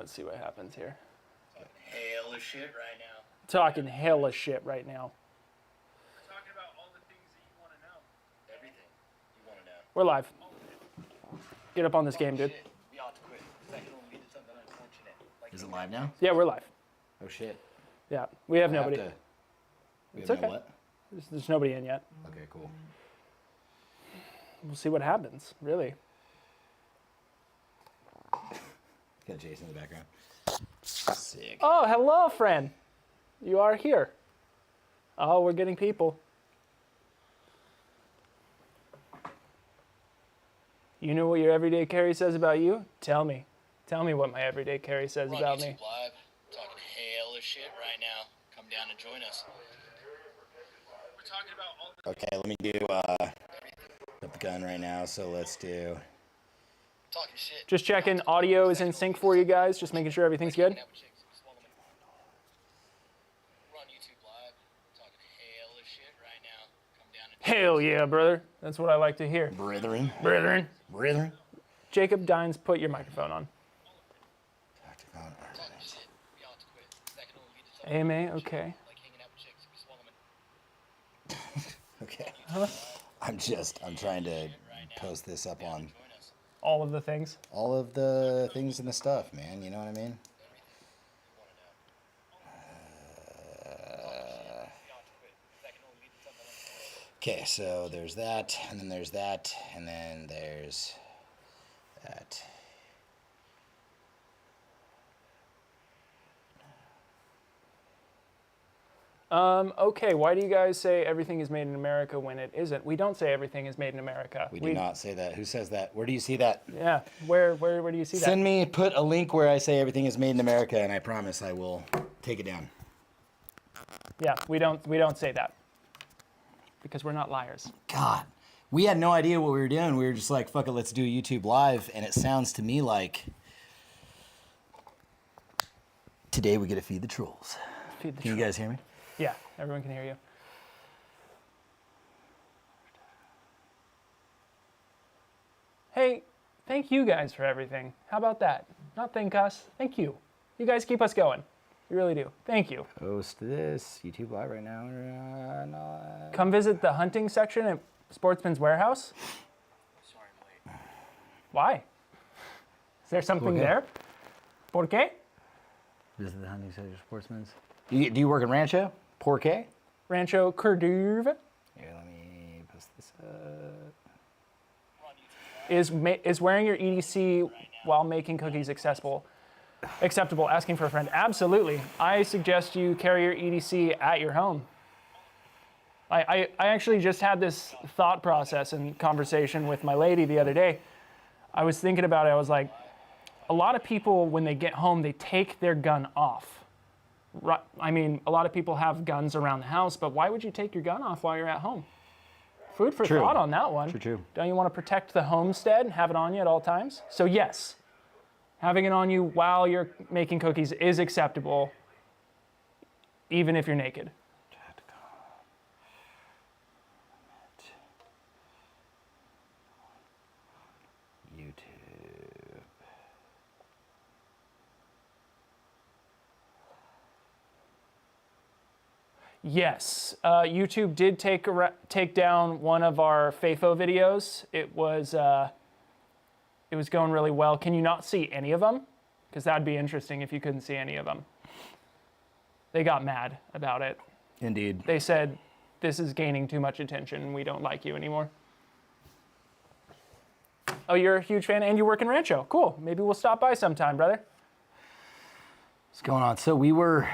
Let's see what happens here. Hell of shit right now. Talking hella shit right now. We're talking about all the things that you want to know. Everything you want to know. We're live. Get up on this game, dude. Shit. We ought to quit. Second one, we did something unfortunate. Like, Is it live now? Yeah, we're live. Oh shit. Yeah, we have I have nobody. to- we It's have no okay. what? There's nobody in yet. Okay, cool. We'll see what happens, really. Got Jason in the background. Sick. Oh, hello, friend. You are here. Oh, we're getting people. You know what your everyday carry says about you? Tell me. Tell me what my everyday carry says we're on about YouTube me. Live, talking hell of shit right now. Come down and join us. We're talking about all the Okay, let me do up the gun right now, so let's do talking shit. Just checking audio is in sync for you guys, just making sure everything's good. We're on YouTube Live, talking hell of shit right now. Come down and Hell yeah, brother. That's what I like to hear. Brethren. Brethren. Brethren. Jacob Dines, put your microphone on. Tacticon AMA. talking shit. We ought to quit. Second one, we did something AMA, okay. like hanging out with chicks. We swallow them. Okay. I'm trying to post this up on Join us. All of the things. all of the things and the stuff, man. You know what I mean? Okay, so there's that, and then there's that, and then there's that. Okay, why do you guys say everything is made in America when it isn't? We don't say everything is made in America. We do not say that. Who says that? Where do you see that? Yeah, where do you see that? Send me, put a link where I say everything is made in America, and I promise I will take it down. Yeah, we don't say that. Because we're not liars. God, we had no idea what we were doing. We were just like, fuck it, let's do YouTube Live, and it sounds to me like today we get to feed the trolls. Feed the Can you guys hear me? Yeah, everyone can hear you. Hey, thank you guys for everything. How about that? Not thank us, thank you. You guys keep us going. You really do. Thank you. Post this YouTube Live right now. Come visit the hunting section at Sportsman's Warehouse. Sorry, I'm late. Why? Is there something there? ¿Por qué? Visit the hunting section Sportsman's. Do you work in Rancho? Porque? Rancho Cordova Here, let me post this up. is wearing your EDC while making cookies acceptable. Asking for a friend. Absolutely. I suggest you carry your EDC at your home. I actually just had this thought process and conversation with my lady the other day. I was thinking about it. I was like, a lot of people, when they get home, they take their gun off. I mean, a lot of people have guns around the house, but why would you take your gun off while you're at home? Food for thought on that one. True. Don't you want to protect the homestead and have it on you at all times? So yes, having it on you while you're making cookies is acceptable, even if you're naked. YouTube. Yes, YouTube did take down one of our FAFO videos. It was going really well. Can you not see any of them? Because that'd be interesting if you couldn't see any of them. They got mad about it. Indeed. They said, this is gaining too much attention. We don't like you anymore. Oh, you're a huge fan and you work in Rancho. Cool. Maybe we'll stop by sometime, brother. What's going on? So we were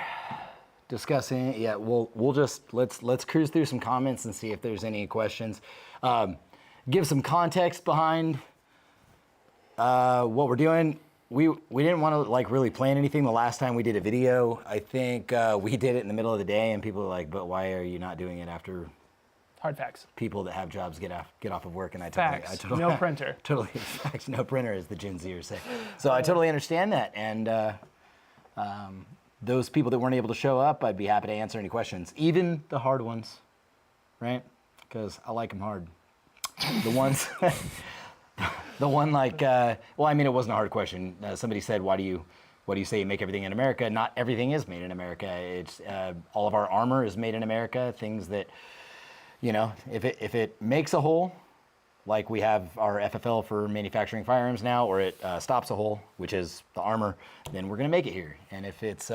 discussing, yeah, we'll just, let's cruise through some comments and see if there's any questions. Give some context behind what we're doing. We didn't want to like really plan anything the last time we did a video. I think we did it in the middle of the day and people were like, but why are you not doing it after Hard facts. people that have jobs get off of work? And I Facts. totally No printer. Totally, facts, no printer, as the Gen Zers say. So I totally understand that. And those people that weren't able to show up, I'd be happy to answer any questions, even the hard ones, right? Because I like them hard. The ones, the one like, well, I mean, it wasn't a hard question. Somebody said, why do you what do you say? Make everything in America. Not everything is made in America. It's all of our armor is made in America. Things that, you know, if it makes a hole, like we have our FFL for manufacturing firearms now, or it stops a hole, which is the armor, then we're gonna make it here. And if it's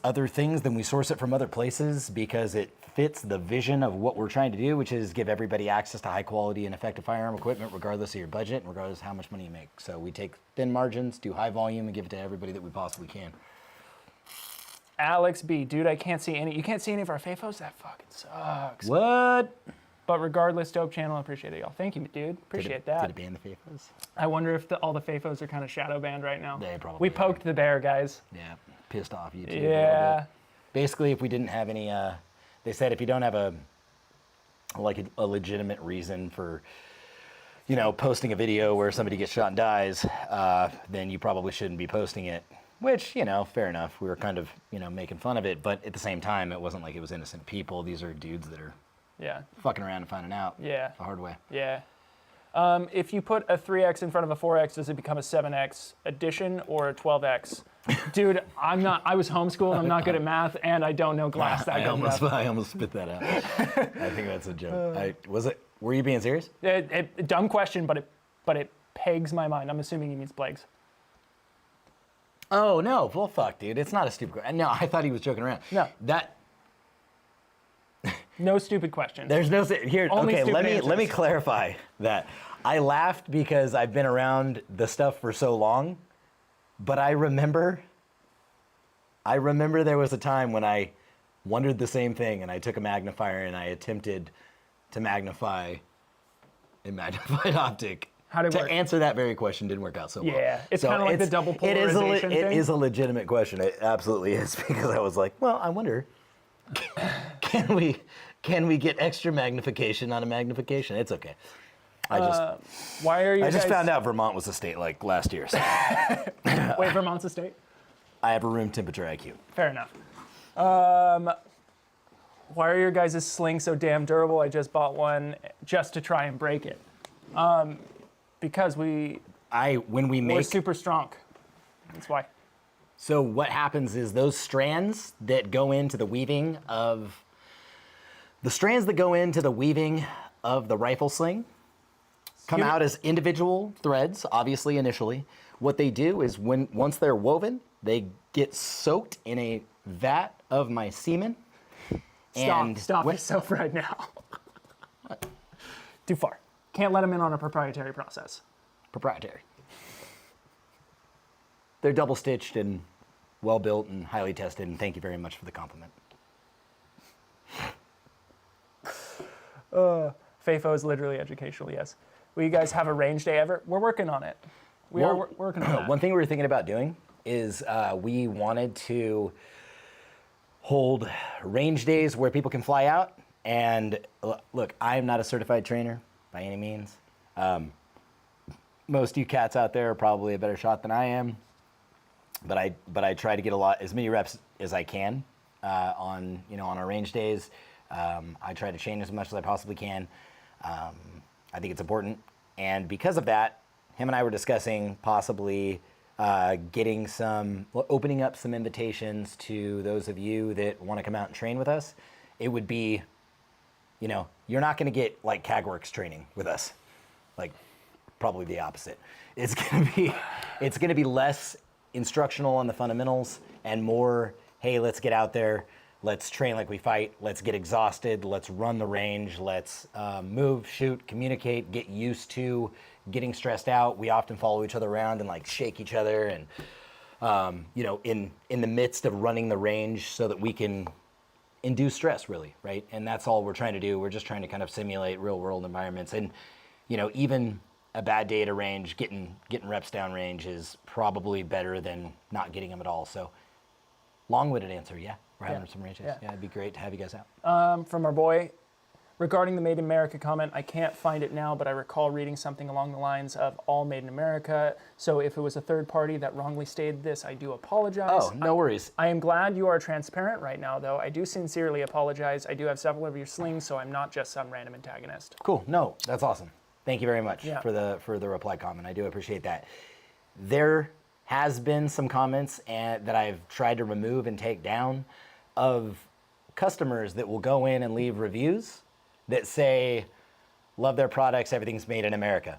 other things, then we source it from other places because it fits the vision of what we're trying to do, which is give everybody access to high quality and effective firearm equipment, regardless of your budget and regardless of how much money you make. So we take thin margins, do high volume, and give it to everybody that we possibly can. Alex B, dude, I can't see any. You can't see any of our FAFOs? That fucking sucks. What? But regardless, dope channel. Appreciate it, y'all. Thank you, dude. Appreciate that. Did it ban the FAFOs? I wonder if all the FAFOs are kind of shadow banned right now. They probably We poked the bear, guys. Yeah, pissed off YouTube. Yeah. A little bit. Basically, if we didn't have any, they said if you don't have a legitimate reason for, you know, posting a video where somebody gets shot and dies, then you probably shouldn't be posting it. Which, you know, fair enough. We were kind of, you know, making fun of it, but at the same time, it wasn't like it was innocent people. These are dudes that are fucking around and finding out the hard way. Yeah. If you put a 3X in front of a 4X, does it become a 7X addition or a 12X? Dude, I was homeschooled, I'm not good at math, and I don't know glass that good enough. I almost spit that out. I think that's a joke. Were you being serious? Dumb question, but it pegs my mind. I'm assuming he means plagues. Oh, no. Well, fuck, dude. It's not a stupid question. No, I thought he was joking around. No. No stupid question. There's no here. Only okay, stupid let me clarify that. I laughed because I've been around the stuff for so long, but I remember there was a time when I wondered the same thing, and I took a magnifier and I attempted to magnify a magnified optic. How did it work? To answer that very question didn't work out so well. Yeah, it's kind of like the double polarization thing. It is a legitimate question. It absolutely is, because I was like, well, I wonder, can we get extra magnification on a magnification? It's okay. Why are you I just guys... found out Vermont was a state like last year. So. Wait, Vermont's a state? I have a room temperature IQ. Fair enough. Why are your guys' slings so damn durable? I just bought one just to try and break it. Because we're super strong. That's why. So what happens is those strands that go into the weaving of the rifle sling come out as individual threads, obviously initially. What they do is once they're woven, they get soaked in a vat of my semen. Stop yourself right now. Too far. Can't let them in on a proprietary process. Proprietary. They're double stitched and well built and highly tested, and thank you very much for the compliment. FAFO is literally educational, yes. Will you guys have a range day ever? We're working on it. We are working on that. One thing we were thinking about doing is we wanted to hold range days where people can fly out. And look, I am not a certified trainer by any means. Most of you cats out there are probably a better shot than I am. But I try to get as many reps as I can on our range days. I try to train as much as I possibly can. I think it's important, and because of that, him and I were discussing possibly opening up some invitations to those of you that want to come out and train with us. It would be, you're not going to get like CAGWorks training with us, like probably the opposite. It's going to be less instructional on the fundamentals and more, hey, let's get out there. Let's train like we fight. Let's get exhausted. Let's run the range. Let's move, shoot, communicate, get used to getting stressed out. We often follow each other around and like shake each other, and in the midst of running the range, so that we can induce stress, really, right? And that's all we're trying to do. We're just trying to kind of simulate real world environments, and even a bad day at a range, getting reps down range is probably better than not getting them at all. So, long-winded answer, yeah. We're having some ranges. Yeah, it'd be great to have you guys out. From our boy, regarding the Made in America comment, I can't find it now, but I recall reading something along the lines of all made in America. So if it was a third party that wrongly stated this, I do apologize. Oh, no worries. I am glad you are transparent right now, though. I do sincerely apologize. I do have several of your slings, so I'm not just some random antagonist. Cool. No, that's awesome. Thank you very much for the reply comment. I do appreciate that. There has been some comments that I've tried to remove and take down of customers that will go in and leave reviews that say, love their products, everything's made in America.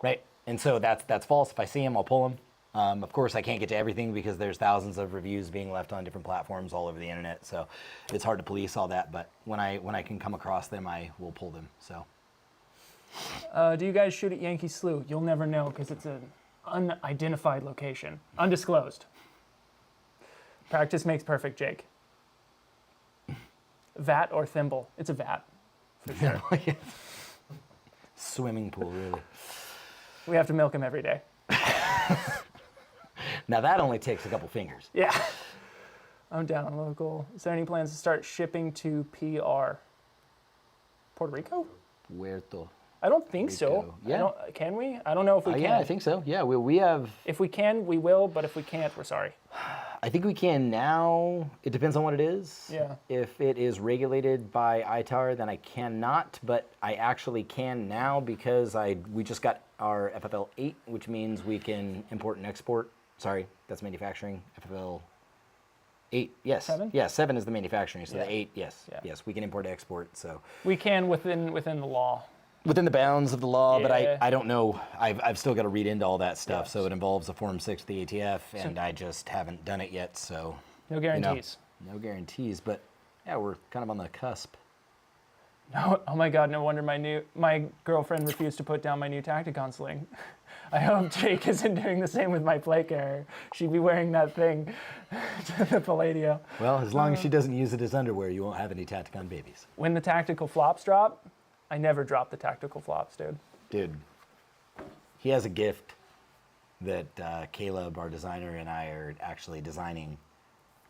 Right? And so that's false. If I see them, I'll pull them. Of course, I can't get to everything because there's thousands of reviews being left on different platforms all over the internet. So it's hard to police all that. But when I can come across them, I will pull them. So. Do you guys shoot at Yankee Slough? You'll never know because it's an unidentified location, undisclosed. Practice makes perfect, Jake. Vat or thimble? It's a vat, for sure. Swimming pool, really. We have to milk him every day. Now that only takes a couple fingers. Yeah. I'm down local. Is there any plans to start shipping to PR? Puerto Rico? Puerto. I don't think so. Rico. Yeah. Can we? I don't know if we can. Yeah, I think so. Yeah, we have. If we can, we will, but if we can't, we're sorry. I think we can now. It depends on what it is. Yeah. If it is regulated by ITAR, then I cannot, but I actually can now because we just got our FFL 8, which means we can import and export. Sorry, that's manufacturing. FFL 8, yes. 7? Yeah, 7 is the manufacturing, so Yeah. the 8, yes. Yeah. Yes, we can import and export, so. We can within the law. Within the bounds of the law, but Yeah. I don't know. I've still got to read into all that stuff, Yes. so it involves a Form 6 of the ATF, and I just haven't done it yet, so. No guarantees. No guarantees, but yeah, we're kind of on the cusp. No, oh my God! No wonder my girlfriend refused to put down my new Tacticon sling. I hope Jake isn't doing the same with my plate carrier. She'd be wearing that thing to the Palladio. Well, as long as she doesn't use it as underwear, you won't have any Tacticon babies. When the tactical flops drop, I never drop the tactical flops, dude. Dude, he has a gift that Caleb, our designer, and I are actually designing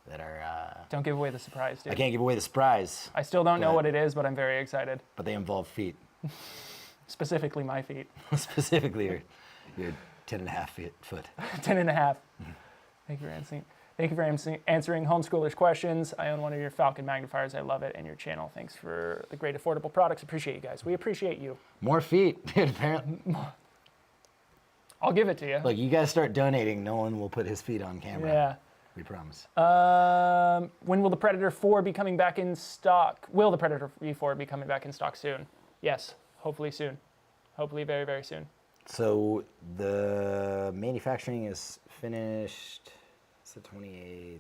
that are... Don't give away the surprise, dude. I can't give away the surprise, I still don't know but- what it is, but I'm very excited. but they involve feet. Specifically my feet. Specifically your 10 and a half foot. 10 and a half. Thank you for answering homeschoolers' questions. I own one of your Falcon magnifiers. I love it. And your channel. Thanks for the great affordable products. Appreciate you guys. We appreciate you. More feet, dude, apparently. I'll give it to you. Look, you guys start donating, no one will put his feet on camera. Yeah. We promise. When will the Predator 4 be coming back in stock? Will the Predator V4 be coming back in stock soon? Yes. Hopefully soon. Hopefully very, very soon. So the manufacturing is finished. It's the 28th.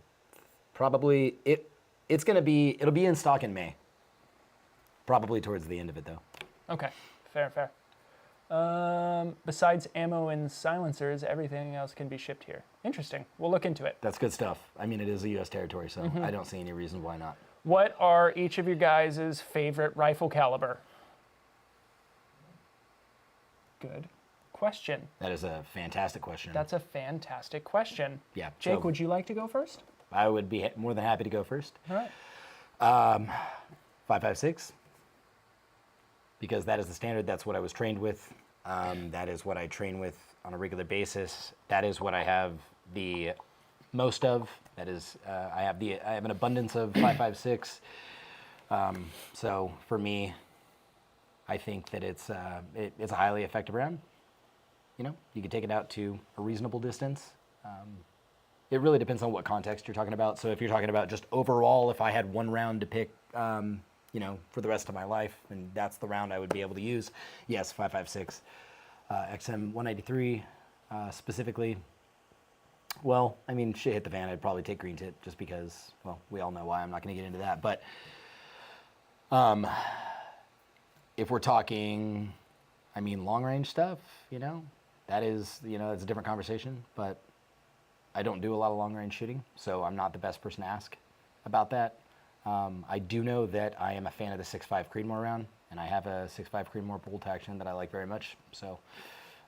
Probably it'll be in stock in May. Probably towards the end of it though. Okay. Fair. Besides ammo and silencers, everything else can be shipped here. Interesting. We'll look into it. That's good stuff. I mean, it is a U.S. territory, so I don't see any reason why not. What are each of your guys' favorite rifle caliber? Good question. That is a fantastic question. That's a fantastic question. Yeah. Jake, so would you like to go first? I would be more than happy to go first. All right. 5.56, because that is the standard. That's what I was trained with. That is what I train with on a regular basis. That is what I have the most of. That is, I have an abundance of 5.56. So for me, I think that it's a highly effective round. You know, you can take it out to a reasonable distance. It really depends on what context you're talking about. So if you're talking about just overall, if I had one round to pick, you know, for the rest of my life, and that's the round I would be able to use, yes, 5.56. XM 193 specifically. Well, I mean, shit hit the fan, I'd probably take green tip just because, well, we all know why. I'm not going to get into that. But if we're talking, I mean, long range stuff, you know, that's a different conversation. But I don't do a lot of long range shooting, so I'm not the best person to ask about that. I do know that I am a fan of the 6.5 Creedmoor round, and I have a 6.5 Creedmoor bolt action that I like very much. So,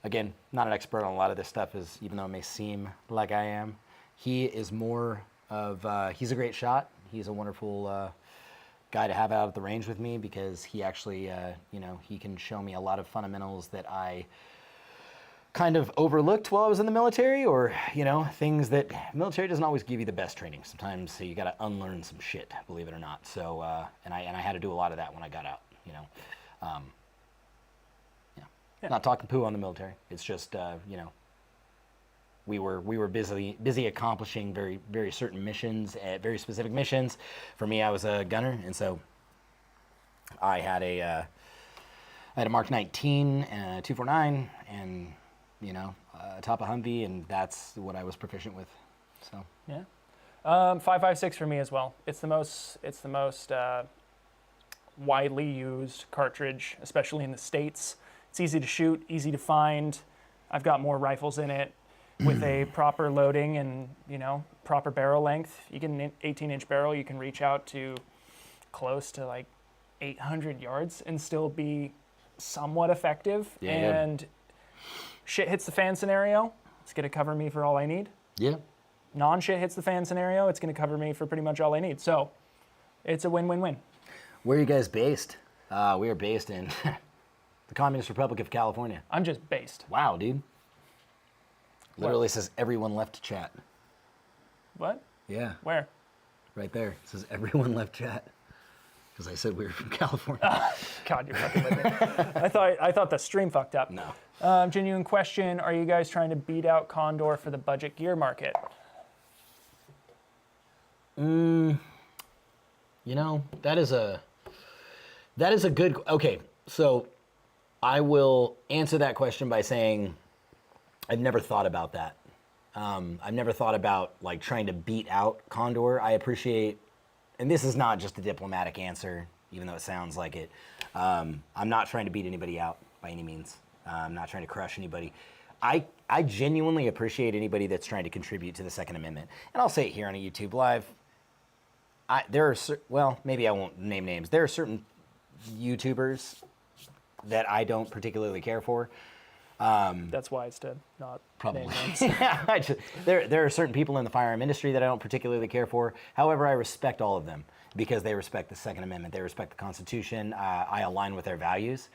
again, not an expert on a lot of this stuff, even though it may seem like I am. He is more of, he's a great shot. He's a wonderful guy to have out at the range with me because he actually, he can show me a lot of fundamentals that I kind of overlooked while I was in the military, or, things that military doesn't always give you the best training. Sometimes you got to unlearn some shit, believe it or not. So, and I had to do a lot of that when I got out, Yeah. Not talking poo on the military. It's just, We were busy accomplishing very certain missions, very specific missions. For me, I was a gunner, and so I had a Mark 19 and a 249, and top of Humvee, and that's what I was proficient with. So Yeah. 5.56 for me as well. It's the most widely used cartridge, especially in the States. It's easy to shoot, easy to find. I've got more rifles in it with a proper loading and proper barrel length. You get an 18-inch barrel, you can reach out to close to like 800 yards and still be somewhat effective. Yeah, and shit hits the fan scenario, it's going to cover me for all I need. yeah. Non-shit hits the fan scenario, it's going to cover me for pretty much all I need. So it's a win-win-win. Where are you guys based? We are based in the Communist Republic of California. I'm just based. Wow, dude. Literally says everyone left chat. What? Yeah, Where? right there. It says everyone left chat. Because I said we were from California. God, you're fucking with me. I thought the stream fucked up. No. Genuine question, are you guys trying to beat out Condor for the budget gear market? That is a good, okay, so I will answer that question by saying I've never thought about that. I've never thought about like trying to beat out Condor. I appreciate, and this is not just a diplomatic answer, even though it sounds like it. I'm not trying to beat anybody out by any means. I'm not trying to crush anybody. I genuinely appreciate anybody that's trying to contribute to the Second Amendment. And I'll say it here on a YouTube Live. Maybe I won't name names. There are certain YouTubers that I don't particularly care for. That's wise to not Probably. name names. Yeah, there are certain people in the firearm industry that I don't particularly care for. However, I respect all of them because they respect the Second Amendment. They respect the Constitution. I align with their values.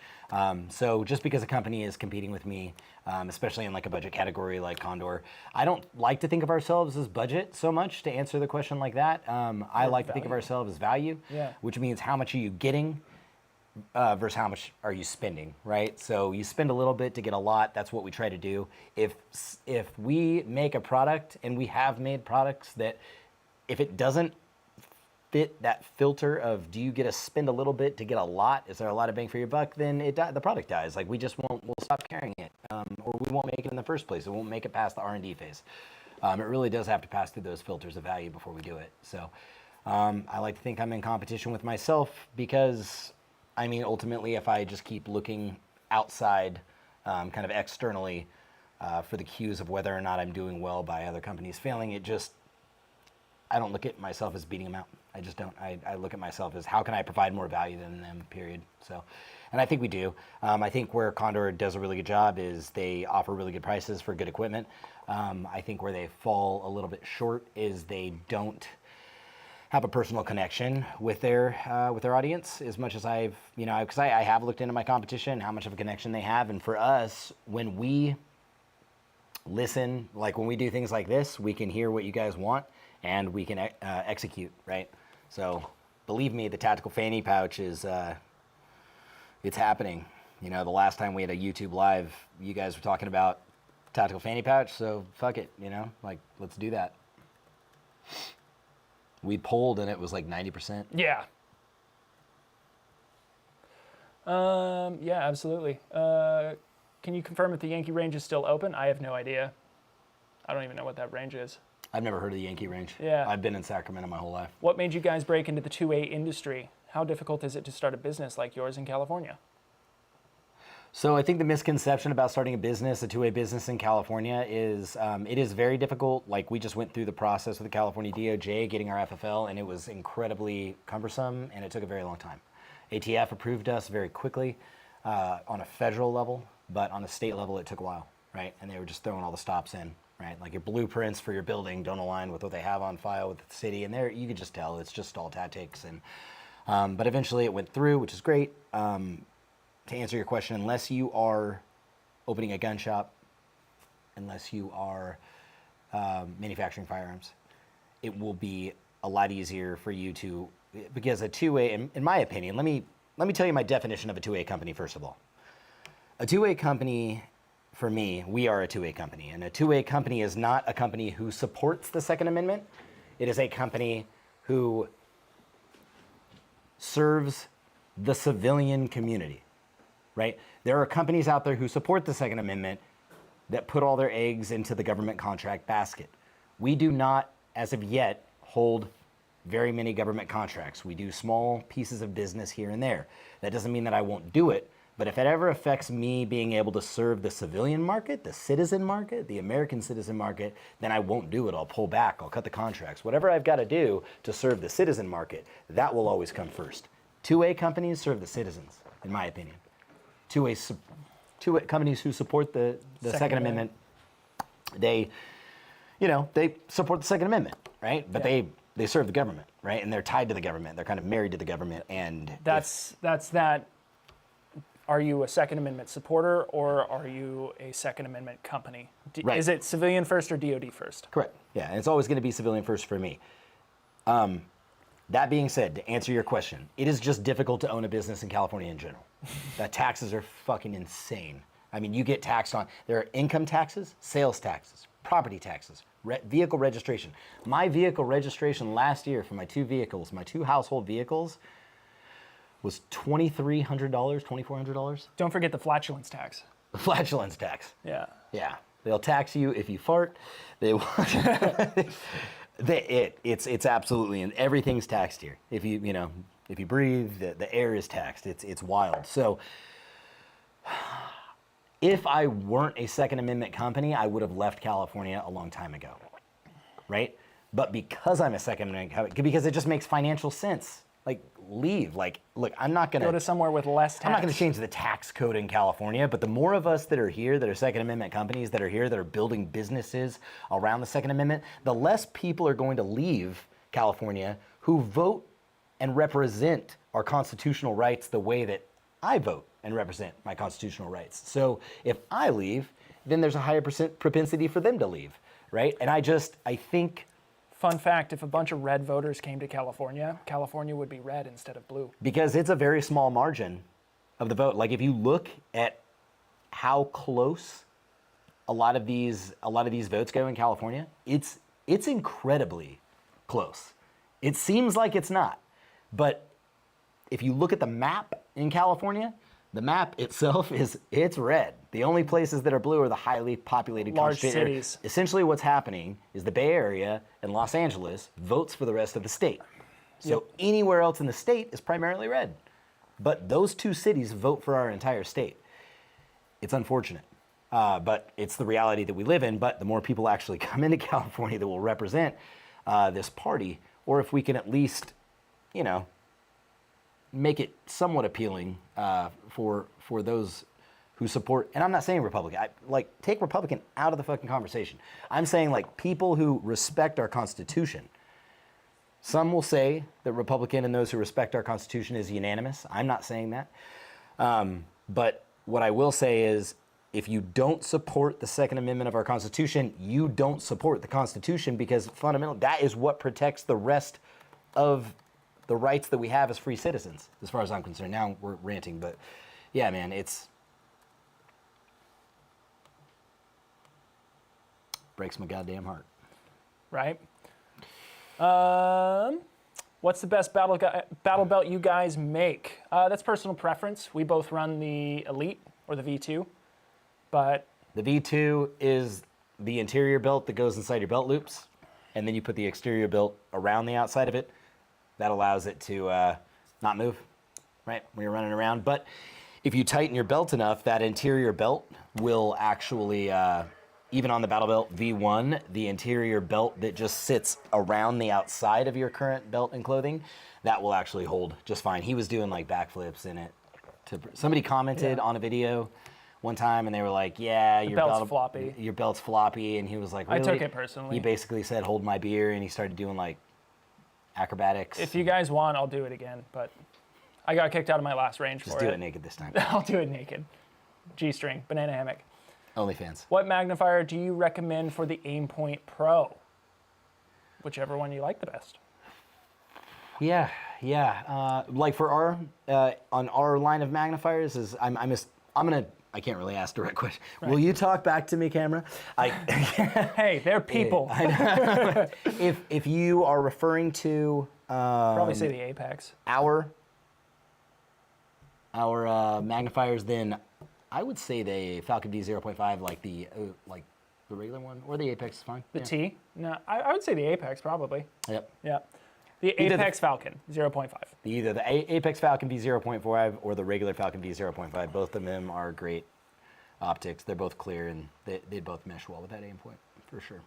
So just because a company is competing with me, especially in like a budget category like Condor, I don't like to think of ourselves as budget so much to answer the question like that. I like to think of ourselves as value, Yeah. which means how much are you getting versus how much are you spending, right? So you spend a little bit to get a lot. That's what we try to do. If we make a product, and we have made products that if it doesn't fit that filter of do you get to spend a little bit to get a lot, is there a lot of bang for your buck, then the product dies. Like we'll stop carrying it, or we won't make it in the first place. It won't make it past the R&D phase. It really does have to pass through those filters of value before we do it. So I like to think I'm in competition with myself because ultimately, if I just keep looking outside, kind of externally, for the cues of whether or not I'm doing well by other companies failing, I don't look at myself as beating them out. I just don't. I look at myself as how can I provide more value than them, period. So, and I think we do. I think where Condor does a really good job is they offer really good prices for good equipment. I think where they fall a little bit short is they don't have a personal connection with their audience as much as because I have looked into my competition, how much of a connection they have. And for us, when we listen, like when we do things like this, we can hear what you guys want and we can execute, right? So believe me, the tactical fanny pouch is, it's happening. The last time we had a YouTube Live, you guys were talking about tactical fanny pouch, so fuck it, let's do that. We polled and it was like 90%. Yeah. Yeah, absolutely. Can you confirm if the Yankee range is still open? I have no idea. I don't even know what that range is. I've never heard of the Yankee range. Yeah. I've been in Sacramento my whole life. What made you guys break into the 2A industry? How difficult is it to start a business like yours in California? So I think the misconception about starting a 2A business in California is it is very difficult. Like we just went through the process with the California DOJ getting our FFL, and it was incredibly cumbersome, and it took a very long time. ATF approved us very quickly on a federal level, but on a state level it took a while, right? And they were just throwing all the stops in, right? Like your blueprints for your building don't align with what they have on file with the city, and there you could just tell it's just all tactics. And but eventually it went through, which is great. To answer your question, unless you are opening a gun shop, unless you are manufacturing firearms, it will be a lot easier for you to, because a 2A, in my opinion, let me tell you my definition of a 2A company first of all. A 2A company for me, we are a two-way company. And a two-way company is not a company who supports the Second Amendment. It is a company who serves the civilian community, right? There are companies out there who support the Second Amendment that put all their eggs into the government contract basket. We do not, as of yet, hold very many government contracts. We do small pieces of business here and there. That doesn't mean that I won't do it, but if it ever affects me being able to serve the civilian market, the citizen market, the American citizen market, then I won't do it. I'll pull back, I'll cut the contracts. Whatever I've got to do to serve the citizen market, that will always come first. Two-way companies serve the citizens, in my opinion. Two-way companies who support the Second Amendment, they support the Second Amendment, right? But they serve the government, right? And they're tied to the government. They're kind of married to the government. And that's that. Are you a Second Amendment supporter or are you a Second Amendment company? Right. Is it civilian first or DoD first? Correct. Yeah, and it's always going to be civilian first for me. That being said, to answer your question, it is just difficult to own a business in California in general. The taxes are fucking insane. I mean, you get taxed on, there are income taxes, sales taxes, property taxes, vehicle registration. My vehicle registration last year for my two vehicles, my two household vehicles, was $2,300, $2,400. Don't forget the flatulence tax. The flatulence tax. Yeah. Yeah. They'll tax you if you fart. They will. It's absolutely, and everything's taxed here. If you breathe, the air is taxed. It's wild. So if I weren't a Second Amendment company, I would have left California a long time ago, right? But because I'm a Second Amendment company, because it just makes financial sense. Like, leave. Like, look, I'm not going to... Go to somewhere with less tax. I'm not going to change the tax code in California, but the more of us that are here, that are Second Amendment companies, that are here, that are building businesses around the Second Amendment, the less people are going to leave California who vote and represent our constitutional rights the way that I vote and represent my constitutional rights. So if I leave, then there's a higher propensity for them to leave, right? And I think... Fun fact, if a bunch of red voters came to California, California would be red instead of blue. Because it's a very small margin of the vote. Like if you look at how close a lot of these votes go in California, it's incredibly close. It seems like it's not. But if you look at the map in California, the map itself it's red. The only places that are blue are the highly populated large cities. cities. Essentially what's happening is the Bay Area and Los Angeles votes for the rest of the state. So anywhere else in the state is primarily red. But those two cities vote for our entire state. It's unfortunate, but it's the reality that we live in. But the more people actually come into California that will represent this party, or if we can at least, make it somewhat appealing for those who support, and I'm not saying Republican, take Republican out of the fucking conversation. I'm saying people who respect our Constitution. Some will say that Republican and those who respect our Constitution is unanimous. I'm not saying that. But what I will say is, if you don't support the Second Amendment of our Constitution, you don't support the Constitution, because fundamentally that is what protects the rest of the rights that we have as free citizens, as far as I'm concerned. Now we're ranting, but yeah, man, it's breaks my goddamn heart. Right? What's the best battle belt you guys make? That's personal preference. We both run the Elite or the V2, but the V2 is the interior belt that goes inside your belt loops, and then you put the exterior belt around the outside of it. That allows it to not move, right, when you're running around. But if you tighten your belt enough, that interior belt will actually, even on the Battle Belt V1, the interior belt that just sits around the outside of your current belt and clothing, that will actually hold just fine. He was doing backflips in it. Somebody commented on a video one time, and they were like, "Yeah, your belt's floppy. Your belt's floppy," and he was like, "Really?" I took it personally. He basically said, "Hold my beer," and he started doing acrobatics. If you guys want, I'll do it again, but I got kicked out of my last range Just for it. do it naked this time. I'll do it naked. G-string, banana hammock. OnlyFans. What magnifier do you recommend for the Aimpoint Pro? Whichever one you like the best. Yeah. For our on our line of magnifiers, is I'm gonna I can't really ask direct questions. Will you talk back to me, camera? Hey, they're people. If you are referring to Probably say the Apex. our magnifiers, then I would say the Falcon V 0.5, like the regular one, or the Apex is fine. The T? No, I would say the Apex probably. Yep. Yeah. The Either Apex Falcon 0.5. Either the Apex Falcon V 0.5 or the regular Falcon V 0.5. Both of them are great optics. They're both clear, and they both mesh well with that aim point, for sure.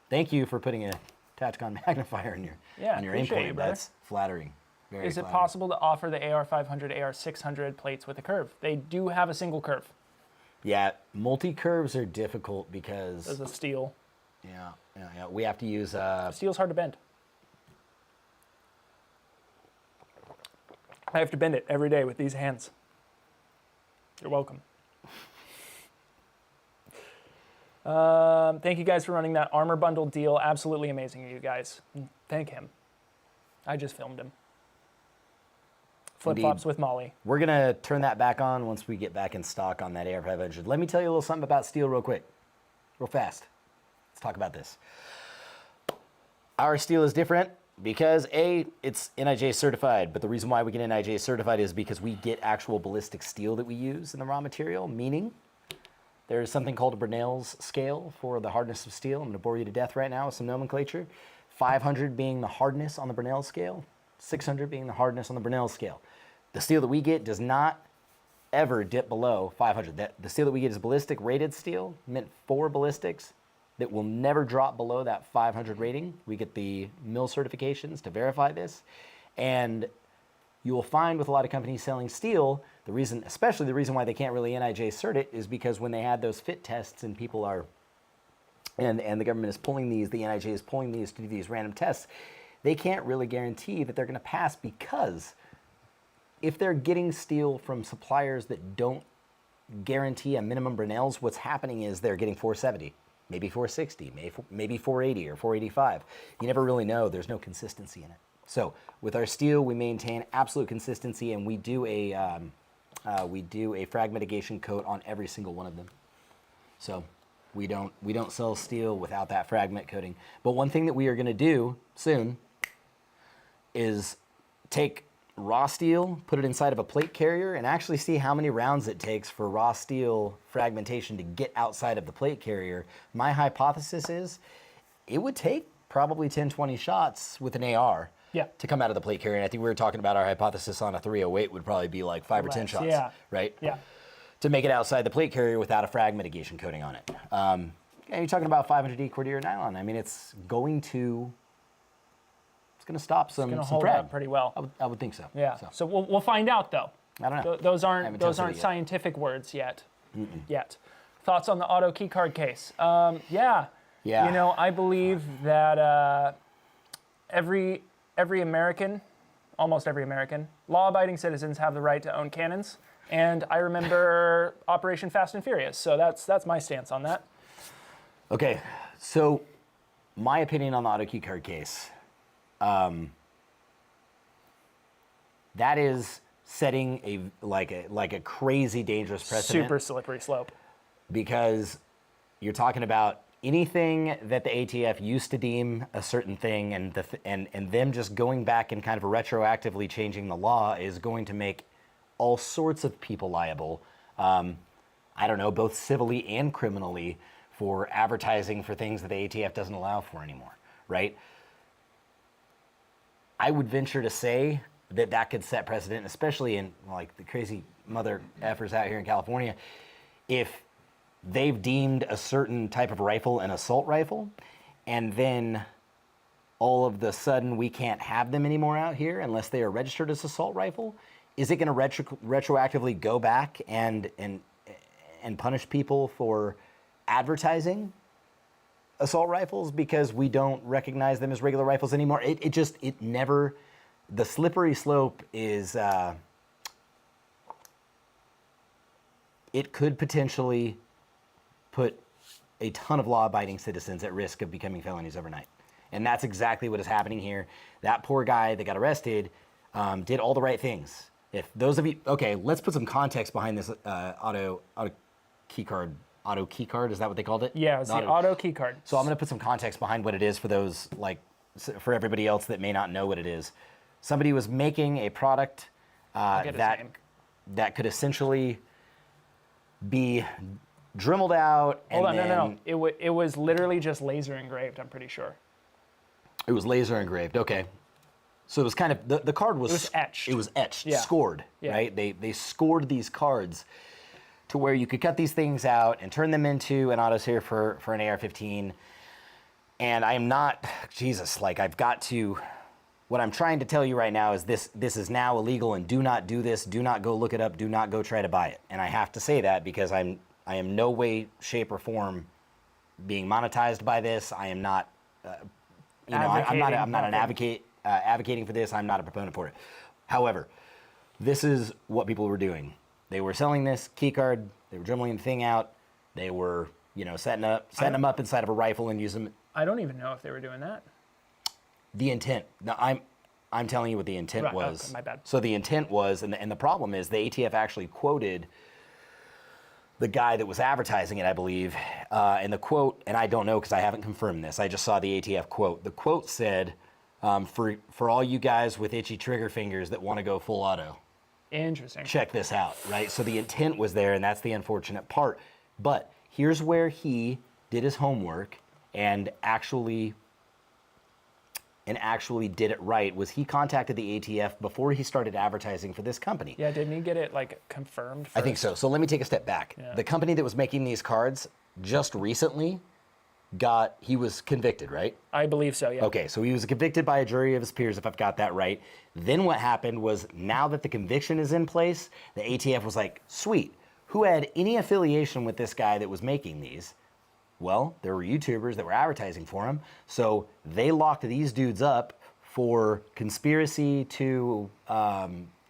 Thank you for putting a Tacticon magnifier on your aim appreciate point. you, brother. That's flattering. Very Is it flattering. possible to offer the AR500, AR600 plates with a curve? They do have a single curve. Yeah, multi-curves are difficult because... There's a steel. Yeah. We have to use... Steel's hard to bend. I have to bend it every day with these hands. You're welcome. Thank you guys for running that armor bundle deal. Absolutely amazing, you guys. Thank him. I just filmed him. Flip-flops with Molly. We're going to turn that back on once we get back in stock on that AR500. Let me tell you a little something about steel real quick. Real fast. Let's talk about this. Our steel is different because, A, it's NIJ certified. But the reason why we get NIJ certified is because we get actual ballistic steel that we use in the raw material, meaning there's something called a Brinell's scale for the hardness of steel. I'm going to bore you to death right now with some nomenclature. 500 being the hardness on the Brinell scale, 600 being the hardness on the Brinell scale. The steel that we get does not ever dip below 500. The steel that we get is ballistic rated steel, meant for ballistics, that will never drop below that 500 rating. We get the mill certifications to verify this. And you will find with a lot of companies selling steel, especially the reason why they can't really NIJ cert it is because when they had those fit tests and people are, and the government is pulling these, the NIJ is pulling these to do these random tests, they can't really guarantee that they're going to pass, because if they're getting steel from suppliers that don't guarantee a minimum Brinell's, what's happening is they're getting 470, maybe 460, maybe 480 or 485. You never really know. There's no consistency in it. So with our steel, we maintain absolute consistency, and we do a frag mitigation coat on every single one of them. So we don't sell steel without that fragment coating. But one thing that we are going to do soon is take raw steel, put it inside of a plate carrier, and actually see how many rounds it takes for raw steel fragmentation to get outside of the plate carrier. My hypothesis is it would take probably 10, 20 shots with an AR to come out of the plate carrier. And I think we were talking about our hypothesis on a 308 would probably be like 5 or 10 shots, right? Yeah. To make it outside the plate carrier without a frag mitigation coating on it. And you're talking about 500D Cordier nylon. I mean, it's going to stop some hold frag. up pretty well. I would think so. Yeah. So we'll find out, though. I don't know. Those haven't tested aren't it yet. scientific words yet. Yet. Thoughts on the auto keycard case? Yeah. Yeah. You know, I believe that every American, almost every American, law-abiding citizens have the right to own cannons. And I remember Operation Fast and Furious, so that's my stance on that. Okay, so my opinion on the auto keycard case, that is setting a crazy dangerous precedent. Super slippery slope. Because you're talking about anything that the ATF used to deem a certain thing, and them just going back and kind of retroactively changing the law is going to make all sorts of people liable. I don't know, both civilly and criminally, for advertising for things that the ATF doesn't allow for anymore, right? I would venture to say that could set precedent, especially in like the crazy mother effers out here in California, if they've deemed a certain type of rifle an assault rifle, and then all of the sudden we can't have them anymore out here unless they are registered as assault rifle. Is it going to retroactively go back and punish people for advertising assault rifles because we don't recognize them as regular rifles anymore? It never, the slippery slope is, it could potentially put a ton of law-abiding citizens at risk of becoming felonies overnight. And that's exactly what is happening here. That poor guy that got arrested did all the right things. If those of you, okay, let's put some context behind this auto key card. Auto key card, is that what they called it? Yeah, it's the auto key card. So I'm going to put some context behind what it is for those, like, for everybody else that may not know what it is. Somebody was making a product that could essentially be dremeled out. Hold on, no. It was literally just laser engraved, I'm pretty sure. It was laser engraved, okay. So it was kind of, the card was... It was etched. It was etched, Yeah. scored, Yeah. right? They scored these cards to where you could cut these things out and turn them into an autoseer for an AR-15. And I am not, Jesus, like I've got to, what I'm trying to tell you right now is this is now illegal, and do not do this, do not go look it up, do not go try to buy it. And I have to say that because I am no way, shape, or form being monetized by this. I am not, I'm not an advocating for this. I'm not a proponent for it. However, this is what people were doing. They were selling this key card. They were dremeling the thing out. They were, setting them up inside of a rifle and using them. I don't even know if they were doing that. The intent. Now, I'm telling you what the intent was. Okay, my bad. So the intent was, and the problem is, the ATF actually quoted the guy that was advertising it, I believe, and the quote, and I don't know because I haven't confirmed this. I just saw the ATF quote. The quote said, "For all you guys with itchy trigger fingers that want to go full auto, Interesting. check this out," right? So the intent was there, and that's the unfortunate part. But here's where he did his homework and actually did it right, was he contacted the ATF before he started advertising for this company. Yeah, didn't he get it confirmed first? I think so. So let me take a step back. Yeah. The company that was making these cards just recently he was convicted, right? I believe so, yeah. Okay, so he was convicted by a jury of his peers, if I've got that right. Then what happened was, now that the conviction is in place, the ATF was like, sweet, who had any affiliation with this guy that was making these? Well, there were YouTubers that were advertising for him, so they locked these dudes up for conspiracy to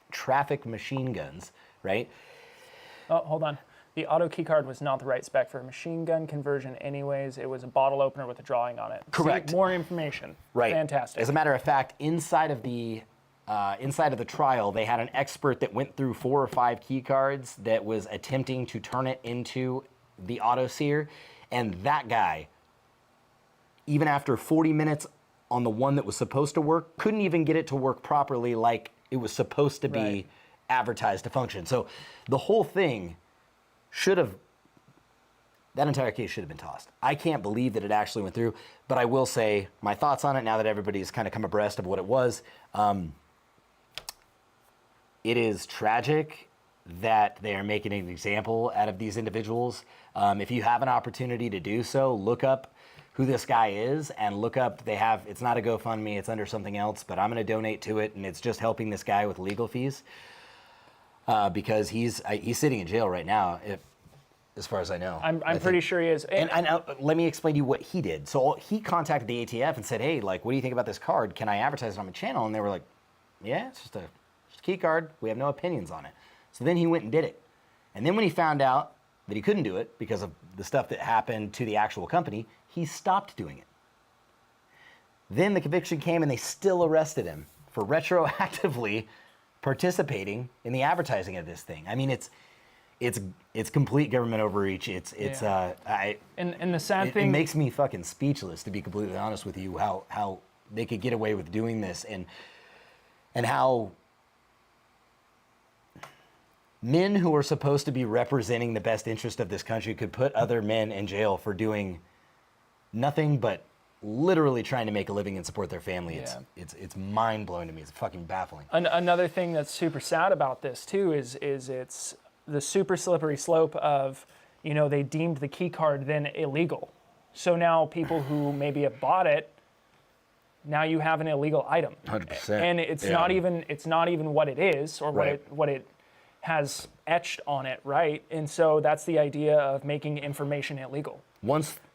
traffic machine guns, right? Oh, hold on. The auto key card was not the right spec for a machine gun conversion anyways. It was a bottle opener with a drawing on it. Correct. See, more information. Right. Fantastic. As a matter of fact, inside of the trial, they had an expert that went through 4 or 5 key cards that was attempting to turn it into the autoseer, and that guy, even after 40 minutes on the one that was supposed to work, couldn't even get it to work properly like it was supposed to be Right. advertised to function. So the whole thing that entire case should have been tossed. I can't believe that it actually went through, but I will say my thoughts on it now that everybody's kind of come abreast of what it was. It is tragic that they are making an example out of these individuals. If you have an opportunity to do so, look up who this guy is and look up, it's not a GoFundMe, it's under something else, but I'm going to donate to it, and it's just helping this guy with legal fees. Because he's sitting in jail right now, as far as I know. I'm pretty sure he is. And let me explain to you what he did. So he contacted the ATF and said, hey, what do you think about this card? Can I advertise it on my channel? And they were like, yeah, it's just a key card. We have no opinions on it. So then he went and did it. And then when he found out that he couldn't do it because of the stuff that happened to the actual company, he stopped doing it. Then the conviction came and they still arrested him for retroactively participating in the advertising of this thing. I mean, it's complete government overreach. And the sad thing, it makes me fucking speechless, to be completely honest with you, how they could get away with doing this, and how men who are supposed to be representing the best interest of this country could put other men in jail for doing nothing but literally trying to make a living and support their family. Yeah. It's mind-blowing to me. It's fucking baffling. Another thing that's super sad about this too is it's the super slippery slope of, they deemed the key card then illegal. So now people who maybe have bought it, now you have an illegal item. 100%. And it's not even what it is or what it has etched on it, right? And so that's the idea of making information illegal.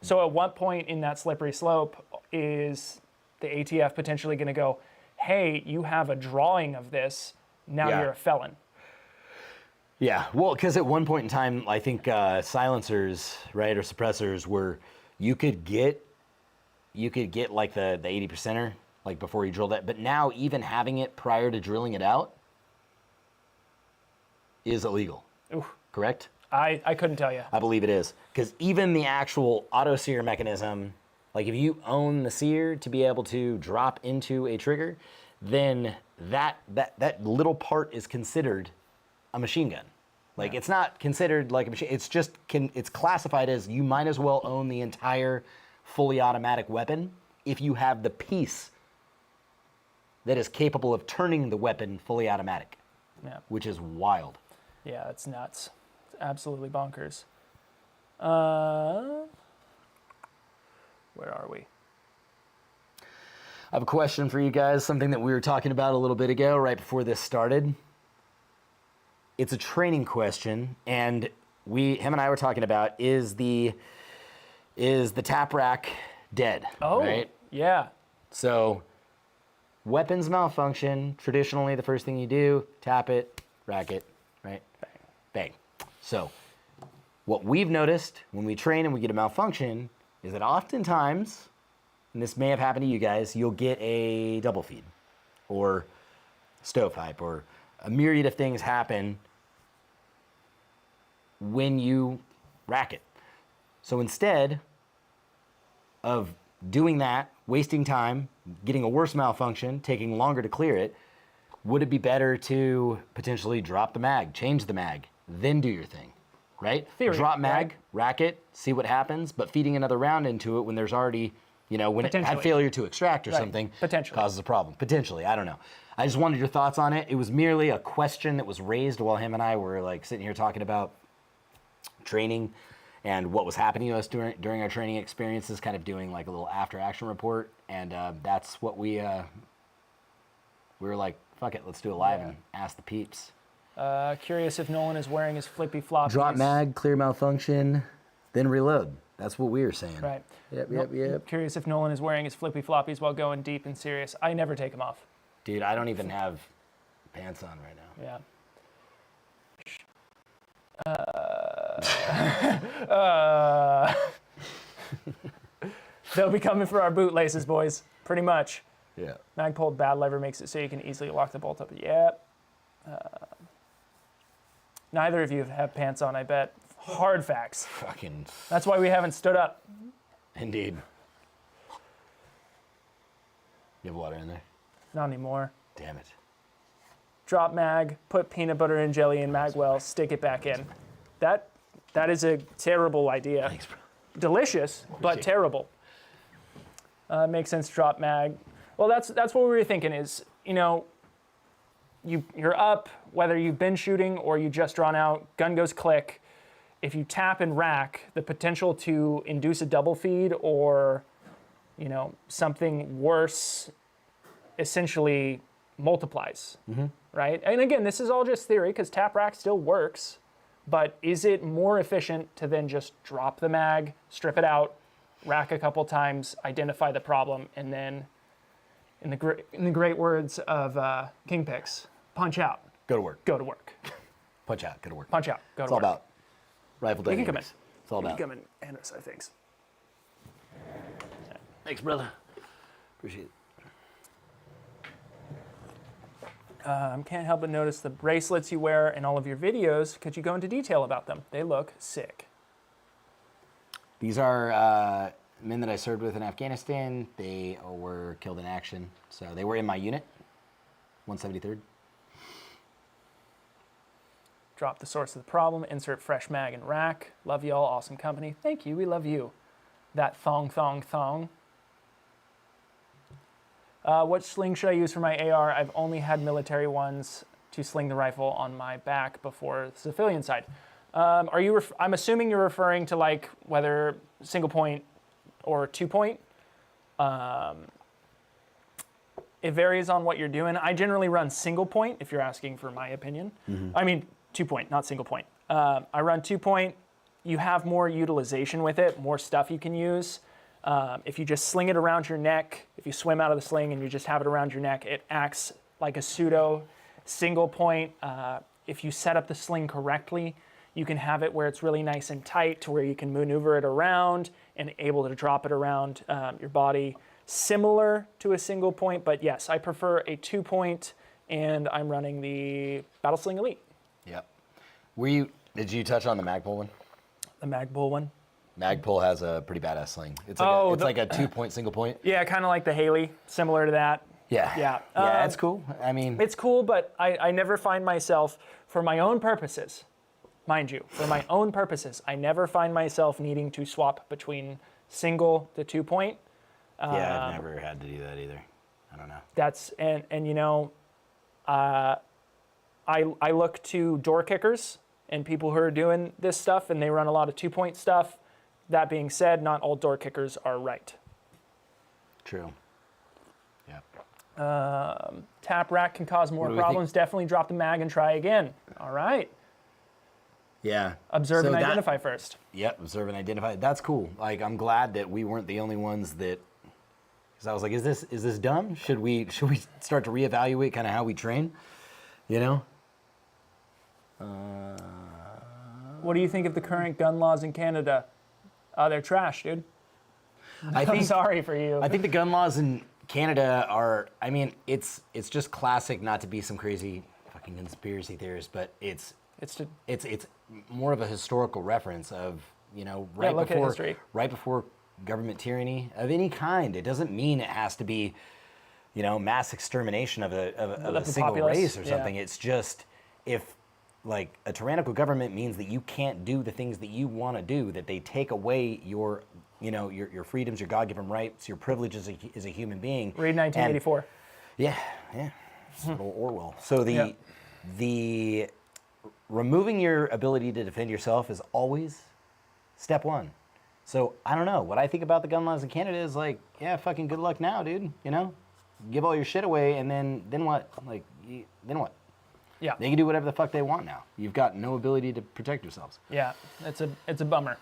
So at what point in that slippery slope is the ATF potentially going to go, hey, you have a drawing of this, now you're a felon? Yeah, well, because at one point in time, I think silencers, right, or suppressors were, you could get like the 80%er, like before you drill that. But now even having it prior to drilling it out, is illegal. Ooh, Correct? I couldn't tell you. I believe it is. Because even the actual auto sear mechanism, like if you own the sear to be able to drop into a trigger, then that little part is considered a machine gun. Like it's not considered like a machine. It's just it's classified as you might as well own the entire fully automatic weapon if you have the piece that is capable of turning the weapon fully automatic, which is wild. Yeah, it's nuts. It's absolutely bonkers. Where are we? I have a question for you guys, something that we were talking about a little bit ago, right before this started. It's a training question, and him and I were talking about, is the tap rack dead? Oh, right? Yeah. So, weapons malfunction, traditionally the first thing you do, tap it, rack it, right? Bang. Bang. So, what we've noticed when we train and we get a malfunction is that oftentimes, and this may have happened to you guys, you'll get a double feed or stovepipe or a myriad of things happen when you rack it. So instead of doing that, wasting time, getting a worse malfunction, taking longer to clear it, would it be better to potentially drop the mag, change the mag, then do your thing, right? Theory, drop mag, right? rack it, see what happens, but feeding another round into it when there's already, when it had Potentially. failure to extract or Right. something, Potentially. causes a problem. Potentially, I don't know. I just wanted your thoughts on it. It was merely a question that was raised while him and I were like sitting here talking about training and what was happening to us during our training experiences, kind of doing like a little after action report. And that's what we were like, fuck it, let's do it live and ask the peeps. Curious if Nolan is wearing his flippy floppies. Drop mag, clear malfunction, then reload. That's what we were saying. Right. Yep. Curious if Nolan is wearing his flippy floppies while going deep and serious. I never take them off. Dude, I don't even have pants on right now. Yeah. They'll be coming for our bootlaces, boys. Pretty much. Yeah. Magpul bad lever makes it so you can easily lock the bolt up. Yep. Neither of you have pants on, I bet. Hard facts. Fucking. That's why we haven't stood up. Indeed. You have water in there? Not anymore. Damn it. Drop mag, put peanut butter and jelly in magwell, stick it back in. That is a terrible idea. Thanks, bro. Delicious, but terrible. Makes sense. Drop mag. Well, that's what we were thinking. Is you're up, whether you've been shooting or you just drawn out. Gun goes click. If you tap and rack, the potential to induce a double feed or something worse, essentially multiplies. Right? And again, this is all just theory because tap rack still works. But is it more efficient to then just drop the mag, strip it out, rack a couple times, identify the problem, and then, in the great words of King Picks, punch out, Go to work. go to work. Punch out. Go to work. Punch out, go to It's all work. about rifle You can dynamics. come in. It's all You about. can come in and us, I think. Thanks, brother. Appreciate it. Can't help but notice the bracelets you wear in all of your videos. Could you go into detail about them? They look sick. These are men that I served with in Afghanistan. They were killed in action. So they were in my unit, 173rd. Drop the source of the problem, insert fresh mag and rack. Love y'all, awesome company. Thank you, we love you. That thong. What sling should I use for my AR? I've only had military ones to sling the rifle on my back before the civilian side. I'm assuming you're referring to like whether single point or 2-point. It varies on what you're doing. I generally run single point if you're asking for my opinion. I mean 2-point, not single point. I run 2-point. You have more utilization with it, more stuff you can use. If you just sling it around your neck, if you swim out of the sling and you just have it around your neck, it acts like a pseudo single point. If you set up the sling correctly, you can have it where it's really nice and tight to where you can maneuver it around and able to drop it around your body. Similar to a single point, but yes, I prefer a 2-point, and I'm running the Battle Sling Elite. Yep. Did you touch on the Magpul one? The Magpul one. Magpul has a pretty badass sling. It's like like a 2-point single point. Yeah, kind of like the Haley, similar to that. Yeah. Yeah. Yeah, it's cool. I mean, It's cool, but I never find myself, for my own purposes, mind you, for my own purposes, I never find myself needing to swap between single to 2-point. yeah, I've never had to do that either. I don't know. That's and you know, I look to door kickers and people who are doing this stuff, and they run a lot of 2-point stuff. That being said, not all door kickers are right. True. Yeah. Tap rack can cause more What do we problems. Definitely drop the mag and try again. All right. Yeah. Observe So and that- identify first. Yep, observe and identify. That's cool. Like, I'm glad that we weren't the only ones that. Because I was like, is this dumb? Should we start to reevaluate kind of how we train? You know. What do you think of the current gun laws in Canada? They're trash, dude. I I'm think sorry for you. I think the gun laws in Canada are. I mean, it's just classic. Not to be some crazy fucking conspiracy theorist, but it's more of a historical reference of, you know, look at history. right before government tyranny of any kind. It doesn't mean it has to be, you know, mass extermination of a the single populace, race or yeah. something. It's just if like a tyrannical government means that you can't do the things that you want to do, that they take away your, you know, your freedoms, your God-given rights, your privileges as a human being. Read 1984. Yeah. It's a little Orwell. So Yeah. the removing your ability to defend yourself is always step one. So I don't know. What I think about the gun laws in Canada is like, yeah, fucking good luck now, dude. You know, give all your shit away, and then what? Like, then what? Yeah. They can do whatever the fuck they want now. You've got no ability to protect yourselves. Yeah, it's a bummer.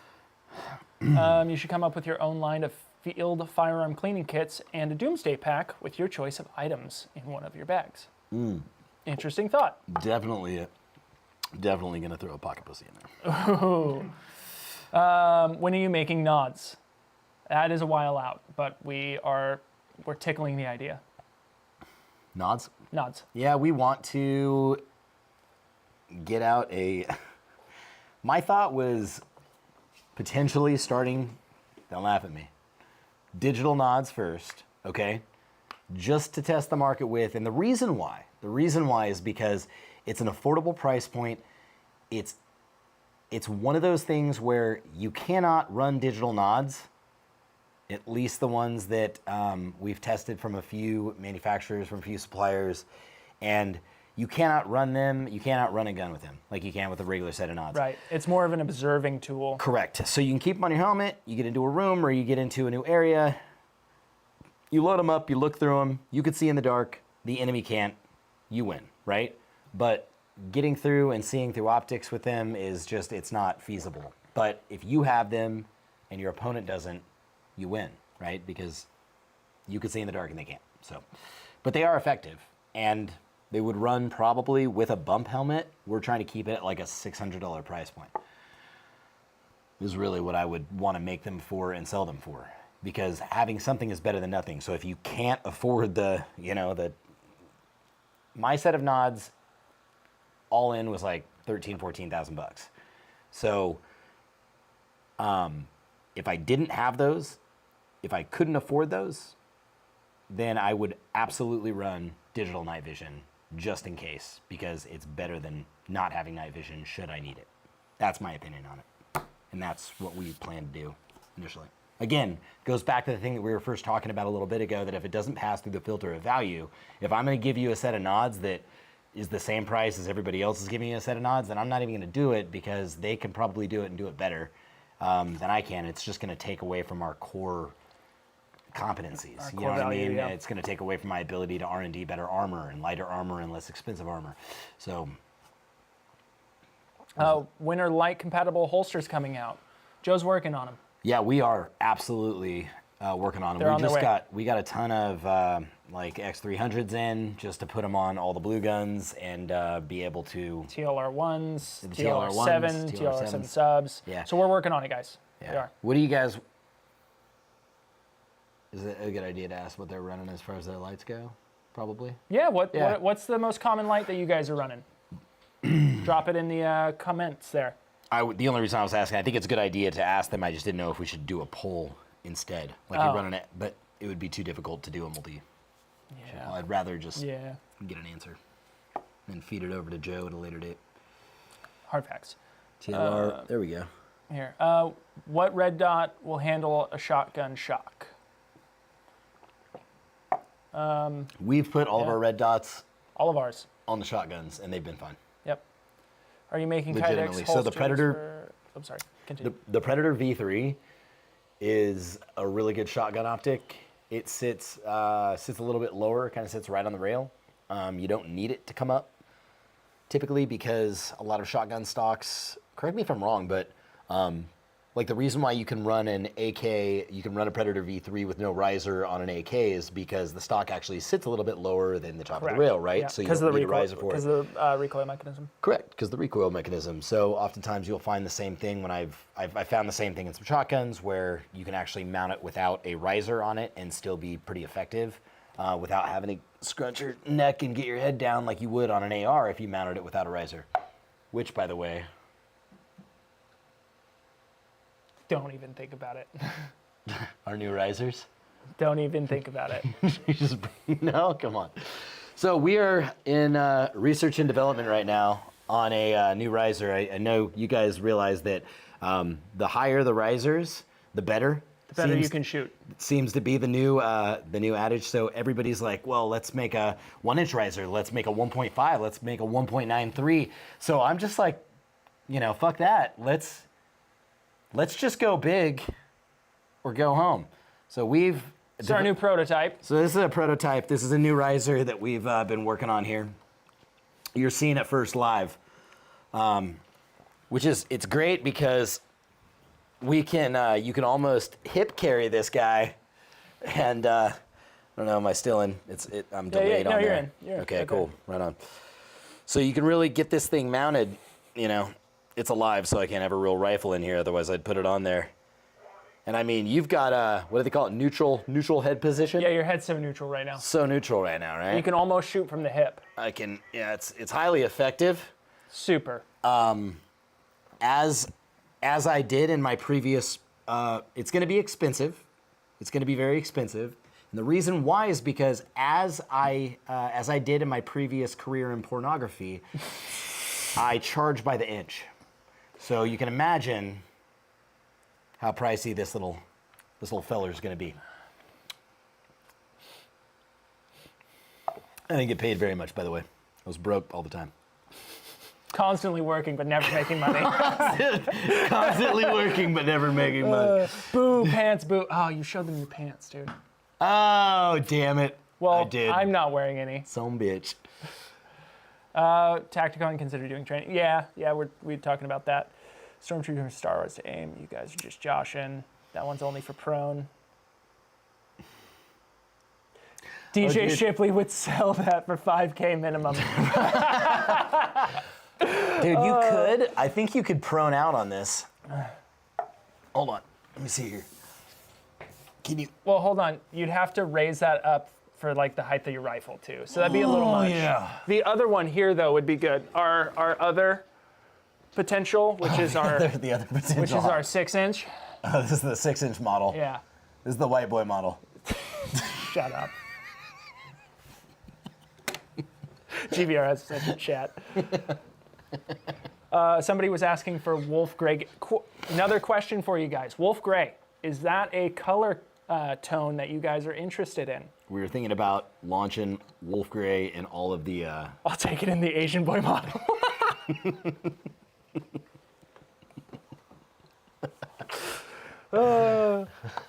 You should come up with your own line of field firearm cleaning kits and a doomsday pack with your choice of items in one of your bags. Interesting thought. Definitely gonna throw a pocket pussy in there. When are you making nods? That is a while out, but we're tickling the idea. Nods. Nods. Yeah, we want to get out a. My thought was potentially starting. Don't laugh at me. Digital nods first, okay? Just to test the market with, and the reason why is because it's an affordable price point. It's one of those things where you cannot run digital nods, at least the ones that we've tested from a few manufacturers, from a few suppliers, and you cannot run them, you cannot run a gun with them like you can with a regular set of nods. Right. It's more of an observing tool. Correct. So you can keep them on your helmet, you get into a room or you get into a new area, you load them up, you look through them, you can see in the dark, the enemy can't, you win, right? But getting through and seeing through optics with them is just, it's not feasible. But if you have them and your opponent doesn't, you win, right? Because you can see in the dark and they can't. So, but they are effective, and they would run probably with a bump helmet. We're trying to keep it at like a $600 price point. Is really what I would want to make them for and sell them for, because having something is better than nothing. So if you can't afford my set of nods, all in was like $14,000. So if I didn't have those, if I couldn't afford those, then I would absolutely run digital night vision just in case, because it's better than not having night vision should I need it. That's my opinion on it. And that's what we plan to do initially. Again, goes back to the thing that we were first talking about a little bit ago, that if it doesn't pass through the filter of value, if I'm going to give you a set of nods that is the same price as everybody else is giving you a set of nods, then I'm not even going to do it, because they can probably do it and do it better than I can. It's just going to take away from our core competencies. You know what I mean? Yeah. It's going to take away from my ability to R&D better armor and lighter armor and less expensive armor. So, When are light compatible holsters coming out? Joe's working on them. yeah, we are absolutely working on them. They're on their way. We got a ton of like X300s in just to put them on all the blue guns and be able to. TLR1s, The TLR7, TLR7s. TLR7 subs. Yeah. So we're working on it, guys. We Yeah. are. What do you guys? Is it a good idea to ask what they're running as far as their lights go? Probably. Yeah, Yeah. what's the most common light that you guys are running? drop it in the comments there. The only reason I was asking, I think it's a good idea to ask them. I just didn't know if we should do a poll instead. Like you're running it, but it would be too difficult to do a multi. Yeah. I'd rather just Yeah. get an answer and feed it over to Joe at a later date. Hard facts. TLR, there we go. Here. What red dot will handle a shotgun shock? We've put all of our red dots All of ours. on the shotguns, and they've been fine. Yep. Are you making Legitimately. Kydex So the holsters Predator- for- I'm sorry. Continue. The Predator V3 is a really good shotgun optic. It sits a little bit lower, kind of sits right on the rail. You don't need it to come up typically because a lot of shotgun stocks, correct me if I'm wrong, but like the reason why you can run an AK, you can run a Predator V3 with no riser on an AK is because the stock actually sits a little bit lower than the top of the rail, right? Yeah. So you Because don't of the need a riser for it. Because of the recoil mechanism. Correct, because the recoil mechanism. So oftentimes you'll find the same thing when I've found the same thing in some shotguns where you can actually mount it without a riser on it and still be pretty effective without having to scrunch your neck and get your head down like you would on an AR if you mounted it without a riser. Which, by the way, Don't even think about it. are new risers. Don't even think about it. You just no, come on. So we are in research and development right now on a new riser. I know you guys realize that the higher the risers, the better. The better you can shoot. Seems to be the new adage. So everybody's like, well, let's make a 1-inch riser. Let's make a 1.5. Let's make a 1.93. So I'm just like, fuck that. Let's just go big or go home. So It's our new prototype. So this is a prototype. This is a new riser that we've been working on here. You're seeing it first live, it's great because you can almost hip carry this guy, and I don't know, am I still in? I'm delayed no, on you're there. in. Okay, cool, right on. So you can really get this thing mounted. It's alive, so I can't have a real rifle in here. Otherwise, I'd put it on there. And I mean, you've got what do they call it? Neutral head position. Yeah, your head's so neutral right now. So neutral right now, right? You can almost shoot from the hip. I can. Yeah, it's highly effective. Super. As I did in my previous, it's going to be expensive. It's going to be very expensive. And the reason why is because as I did in my previous career in pornography, I charge by the inch. So you can imagine how pricey this little feller is going to be. I didn't get paid very much, by the way. I was broke all the time. Constantly working, but never making money. Constantly working, but never making money. Boo, pants, boo. Oh, you showed them your pants, dude. Oh, damn it. Well, I did. I'm not wearing any. Some bitch. Tacticon consider doing training. Yeah, we're talking about that. Stormtrooper Star Wars to aim. You guys are just joshing. That one's only for prone. DJ Shipley would sell that for $5K minimum. Dude, you could. I think you could prone out on this. Hold on. Let me see here. Can you? Well, hold on. You'd have to raise that up for like the height of your rifle too. So that'd be a little much. Yeah. The other one here though would be good. Our other potential, which is the other potential. which is our 6-inch. Oh, this is the 6-inch model. Yeah. This is the white boy model. Shut up. GVR has such a chat. Somebody was asking for Wolf Gray. Another question for you guys. Wolf Gray, is that a color tone that you guys are interested in? We were thinking about launching Wolf Gray and all of the... I'll take it in the Asian boy model.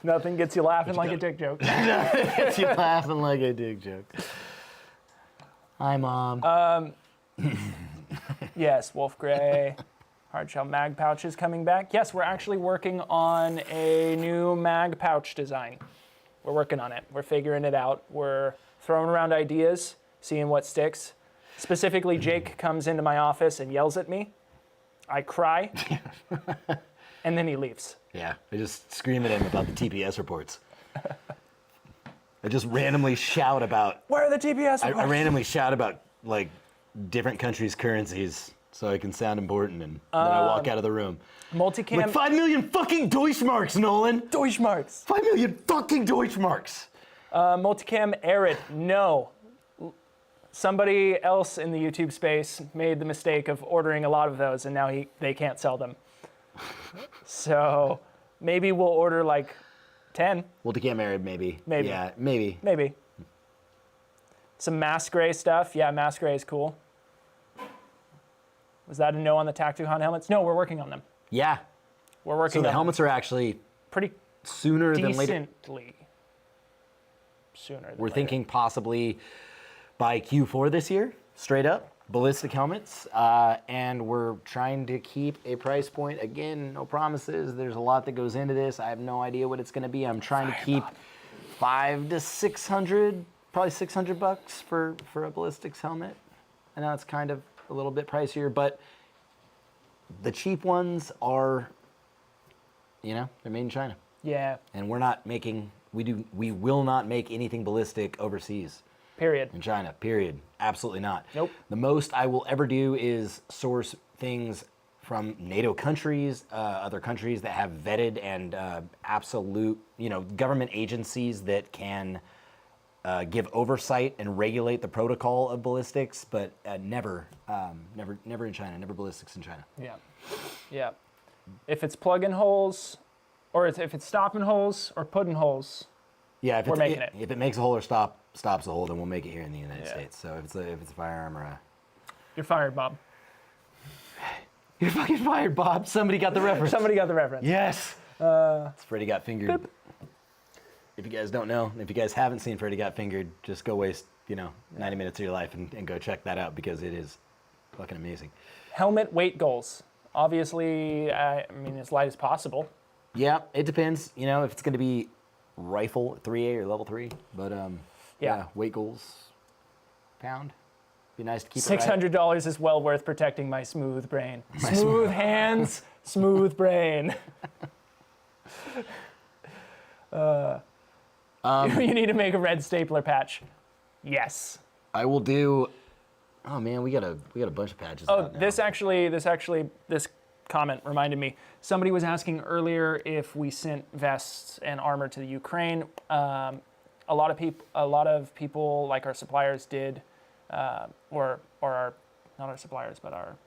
Nothing gets you laughing like a dick joke. Gets you laughing like a dick joke. Hi, Mom. Yes, Wolf Gray. Hardshell mag pouch is coming back. Yes, we're actually working on a new mag pouch design. We're working on it. We're figuring it out. We're throwing around ideas, seeing what sticks. Specifically, Jake comes into my office and yells at me. I cry, and then he leaves. Yeah, I just scream at him about the TPS reports. I just randomly shout about... Where are the TPS reports? I randomly shout about, like, different countries' currencies. so I can sound important, and then I walk out of the room. Multicam. Like 5 million fucking Deutschmarks, Nolan. Deutschmarks. 5 million fucking Deutschmarks. Multicam Arid. No. Somebody else in the YouTube space made the mistake of ordering a lot of those, and now they can't sell them. So maybe we'll order like 10. Multicam Arab, maybe. Maybe. Yeah, maybe. Maybe. Some mass gray stuff. Yeah, mass gray is cool. Was that a no on the Tacticon helmets? No, we're working on them. Yeah. We're working So the on helmets are actually them. Pretty sooner than later. decently sooner than We're later. thinking possibly by Q4 this year, straight up, ballistic helmets. And we're trying to keep a price point. Again, no promises. There's a lot that goes into this. I have no idea what it's going to be. I'm trying to keep $500 to $600, probably $600 for a ballistics helmet. I know it's kind of a little bit pricier, but the cheap ones are, they're made in China. Yeah, And we're not making, we will not make anything ballistic overseas. period. In China, period. Absolutely not. Nope. The most I will ever do is source things from NATO countries, other countries that have vetted and absolute, government agencies that can give oversight and regulate the protocol of ballistics, but never in China, never ballistics in China. Yeah, yeah. If it's plug-in holes, or if it's stopping holes or putting holes, Yeah, if We're making it. If it makes a hole or stops a hole, then we'll make it here in the United States. So if it's a firearm or a... you're fired, Bob. You're fucking fired, Bob. Somebody got the reference. Somebody got the reference. Yes. It's Freddy Got Fingered. Boop. If you guys don't know, if you guys haven't seen Freddy Got Fingered, just go waste, 90 minutes of your life and go check that out because it is fucking amazing. Helmet weight goals. Obviously, I mean, as light as possible. Yeah, it depends, if it's going to be rifle 3A or level 3, but Yeah. weight goals, pound. Be nice to keep it right. $600 is well worth protecting my smooth brain. Smooth hands, smooth brain. You need to make a red stapler patch. Yes. I will do. Oh man, we got a bunch of patches. Oh, out now. this comment reminded me. Somebody was asking earlier if we sent vests and armor to the Ukraine. A lot of people, like our suppliers, did, or our, not our suppliers, but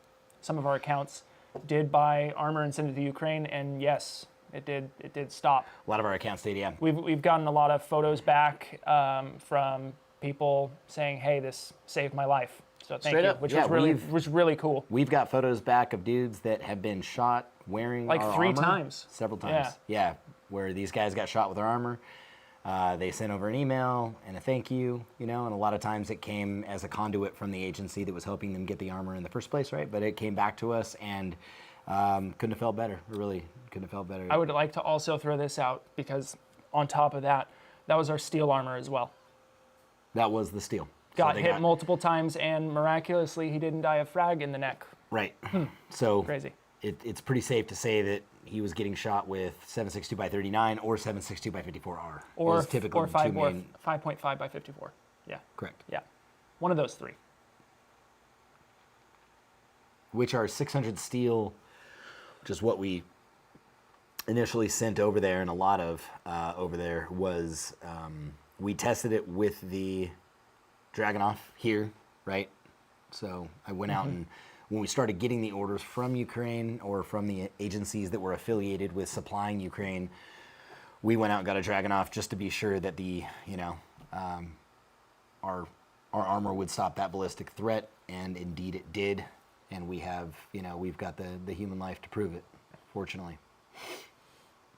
some of our accounts did buy armor and send it to Ukraine. And yes, it did stop. A lot of our accounts did, yeah. We've gotten a lot of photos back from people saying, "Hey, this saved my life." So thank Straight you, up, which yeah, was really cool. We've got photos back of dudes that have been shot wearing Like our 3 armor. times. Several times. Yeah, where these guys got shot with their armor. They sent over an email and a thank you, and a lot of times it came as a conduit from the agency that was helping them get the armor in the first place, right? But it came back to us and couldn't have felt better. Really couldn't have felt better. I would like to also throw this out because on top of that, that was our steel armor as well. That was the steal. Got So they hit multiple times and miraculously he didn't die of frag in the neck. Right. So Crazy. It's pretty safe to say that he was getting shot with 7.62 by 39 or 7.62 by 54R. Or Those typically or the two main. 5.5 by 54. Yeah. Correct. Yeah. One of those 3. Which are 600 steel, which is what we initially sent over there, and a lot of over there was we tested it with the Dragunov here, right? So I went out and when we started getting the orders from Ukraine or from the agencies that were affiliated with supplying Ukraine, we went out and got a Dragunov just to be sure that the our armor would stop that ballistic threat, and indeed it did. And we have, we've got the human life to prove it, fortunately.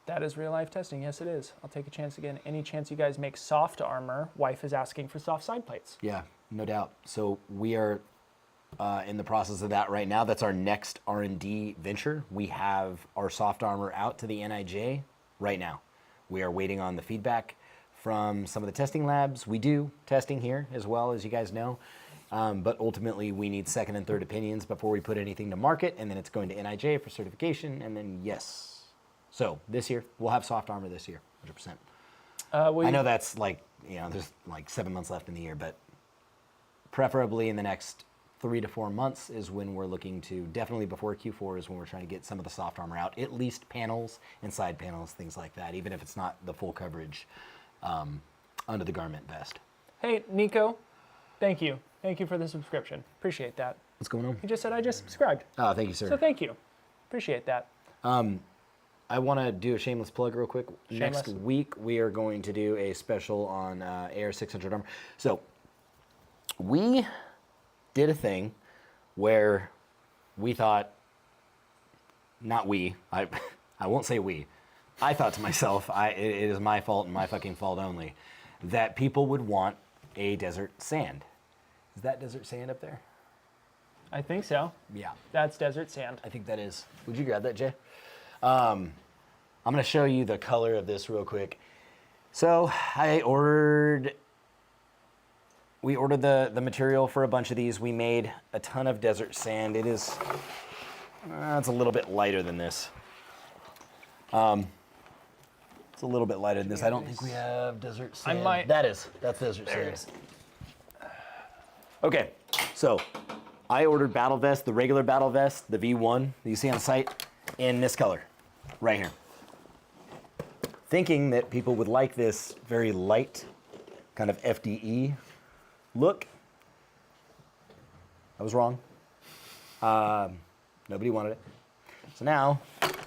That is real life testing. Yes, it is. I'll take a chance again. Any chance you guys make soft armor? Wife is asking for soft side plates. Yeah, no doubt. So we are in the process of that right now. That's our next R&D venture. We have our soft armor out to the NIJ right now. We are waiting on the feedback from some of the testing labs. We do testing here as well, as you guys know. But ultimately, we need second and third opinions before we put anything to market, and then it's going to NIJ for certification, and then yes. So this year, we'll have soft armor this year, 100%. I know that's there's like 7 months left in the year, but preferably in the next 3 to 4 months is when we're looking to, definitely before Q4 is when we're trying to get some of the soft armor out, at least panels and side panels, things like that, even if it's not the full coverage under the garment vest. Hey, Nico, thank you. Thank you for the subscription. Appreciate that. What's going on? He just said I just subscribed. Oh, thank you, sir. So thank you. Appreciate that. I want to do a shameless plug real quick. Shameless. Next week, we are going to do a special on AR600 armor. So, we did a thing where we thought, not we, I won't say we, I thought to myself, it is my fault and my fucking fault only, that people would want a desert sand. Is that desert sand up there? I think so. Yeah, That's desert sand. I think that is. Would you grab that, Jay? I'm going to show you the color of this real quick. So we ordered the material for a bunch of these. We made a ton of desert sand. It is, it's a little bit lighter than this. It's a little bit lighter than this. I don't think we have desert sand. That's desert There it sand. is. Okay, so I ordered battle vest, the regular battle vest, the V1 that you see on the site, in this color, right here. Thinking that people would like this very light, kind of FDE look. I was wrong. Nobody wanted it. So now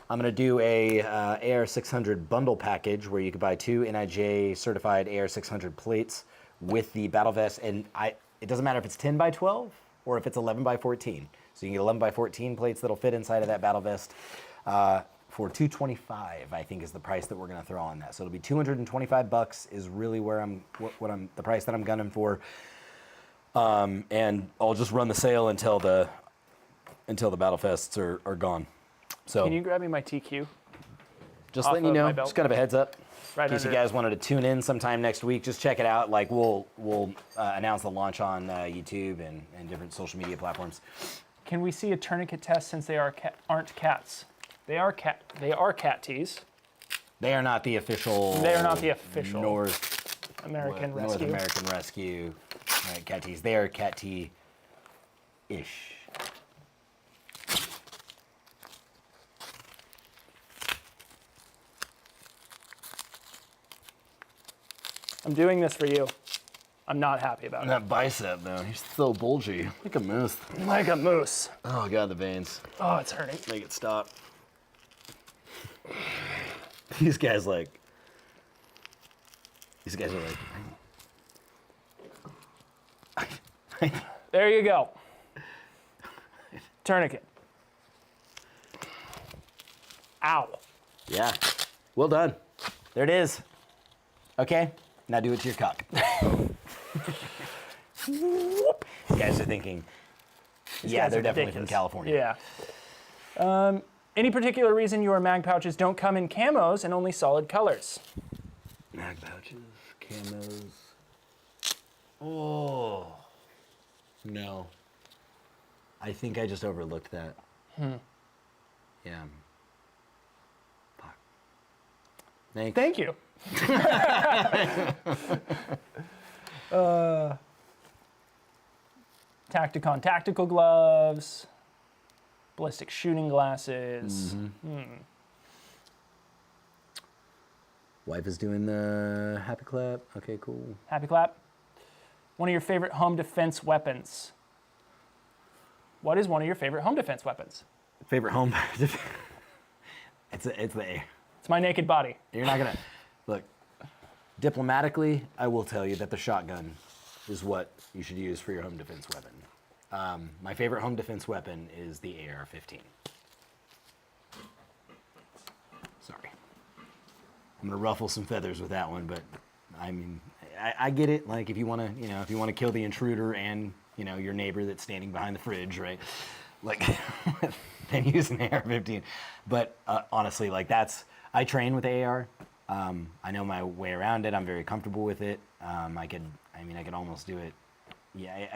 I'm gonna do a AR600 bundle package where you could buy 2 NIJ certified AR600 plates with the battle vest, and it doesn't matter if it's 10 by 12 or if it's 11 by 14. So you can get 11 by 14 plates that'll fit inside of that battle vest. For $225, I think is the price that we're gonna throw on that. So it'll be $225 is really where the price that I'm gunning for. And I'll just run the sale until the battle fests are gone. So Can you grab me my TQ? just off letting you of know, my belt? just kind of a heads up. Right In case you under- guys wanted to tune in sometime next week, just check it out. Like we'll announce the launch on YouTube and different social media platforms. Can we see a tourniquet test since they aren't cats? They are cat tees. They are not the official. They are not the official North American North Rescue. American Rescue, right, cat tees. They are cat tee-ish. I'm doing this for you. I'm not happy about And it. that bicep, though, he's so bulgy. Like a moose. Like a moose. Oh, God, the veins. Oh, it's hurting. Make it stop. These guys are like, There you go. Tourniquet. Ow. yeah, well done. There it is. Okay, now do it to your cock. You guys are thinking, yeah, guys they're are definitely from ridiculous. California. Yeah. Any particular reason your mag pouches don't come in camos and only solid colors? Mag pouches, camos. Oh, no. I think I just overlooked that. Yeah. Fuck. Thanks. Thank you. Tacticon tactical gloves, ballistic shooting glasses. Wife is doing the happy clap. Okay, cool. Happy clap. One of your favorite home defense weapons. What is one of your favorite home defense weapons? Favorite home. It's the It's my naked body. You're not gonna look. Diplomatically, I will tell you that the shotgun is what you should use for your home defense weapon. My favorite home defense weapon is the AR-15. Sorry, I'm gonna ruffle some feathers with that one, but I mean, I get it. Like if you want to kill the intruder and your neighbor that's standing behind the fridge, right? Like, then use an AR-15. But honestly, like I train with AR. I know my way around it. I'm very comfortable with it. I could almost do it. Yeah,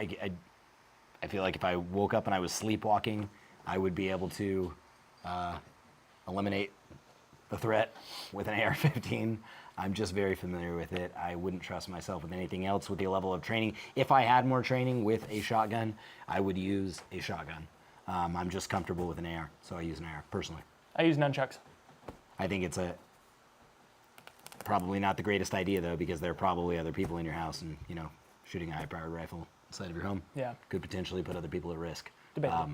I feel like if I woke up and I was sleepwalking, I would be able to eliminate the threat with an AR-15. I'm just very familiar with it. I wouldn't trust myself with anything else with the level of training. If I had more training with a shotgun, I would use a shotgun. I'm just comfortable with an AR, so I use an AR personally. I use nunchucks. I think it's probably not the greatest idea though, because there are probably other people in your house, and shooting a high-powered rifle inside of your home could potentially put other people at risk. Debatable.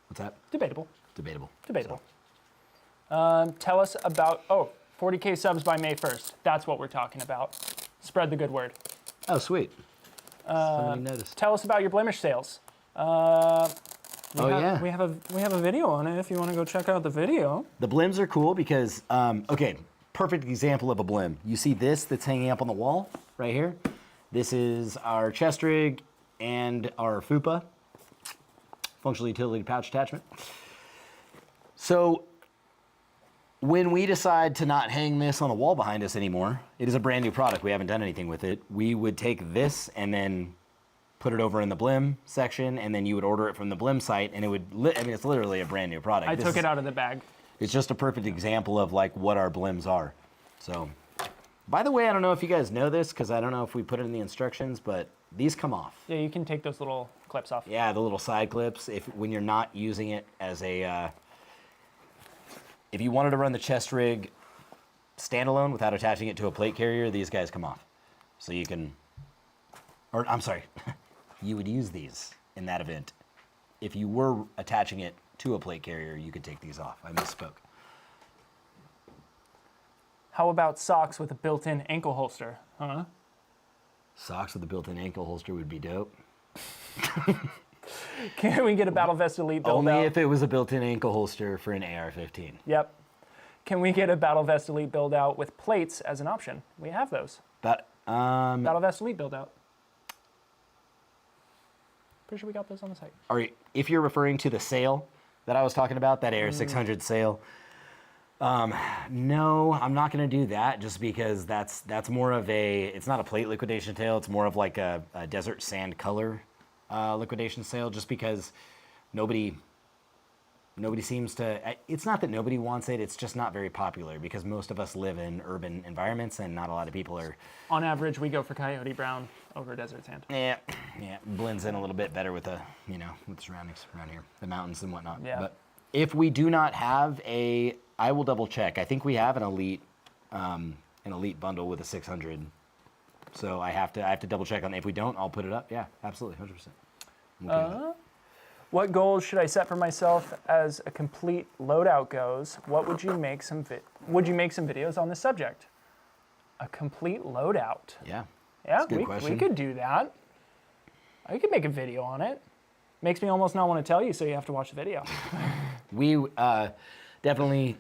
What's that? Debatable. Debatable. Debatable. Tell us about 40K subs by May 1st. That's what we're talking about. Spread the good word. Oh, sweet. Somebody noticed. Tell us about your blemish sales. We have a video on it if you want to go check out the video. The blims are cool because, okay, perfect example of a blim. You see this that's hanging up on the wall right here? This is our chest rig and our FUPA, functional utility pouch attachment. So when we decide to not hang this on the wall behind us anymore, it is a brand new product. We haven't done anything with it. We would take this and then put it over in the blim section, and then you would order it from the blim site, and it would, it's literally a brand new product. I took it out of the bag. It's just a perfect example of like what our blims are. So, by the way, I don't know if you guys know this, because I don't know if we put it in the instructions, but these come off. Yeah, you can take those little clips off. Yeah, the little side clips. When you're not using it as if you wanted to run the chest rig standalone without attaching it to a plate carrier, these guys come off. So you can, or I'm sorry, you would use these in that event. If you were attaching it to a plate carrier, you could take these off. I misspoke. How about socks with a built-in ankle holster? Huh? Socks with a built-in ankle holster would be dope. Can we get a Battle Vest Elite build Only out? if it was a built-in ankle holster for an AR-15. Yep. Can we get a Battle Vest Elite build out with plates as an option? We have those. Battle Vest Elite build out. Pretty sure we got those on the site. If you're referring to the sale that I was talking about, that AR-600 sale, no, I'm not going to do that, just because that's more of it's not a plate liquidation sale, it's more of like a desert sand color liquidation sale, just because nobody seems to, it's not that nobody wants it, it's just not very popular, because most of us live in urban environments and not a lot of people are. On average, we go for coyote brown over desert sand. Yeah, blends in a little bit better with with the surroundings around here, the mountains and whatnot. Yeah. But if we do not have I will double check. I think we have an elite bundle with a 600. So I have to double check on it. If we don't, I'll put it up. Yeah, absolutely, 100%. Okay. What goals should I set for myself as a complete loadout goes? What would you make would you make some videos on this subject? A complete loadout. Yeah. Yeah, That's a good question. we could do that. I could make a video on it. Makes me almost not want to tell you, so you have to watch the video. We definitely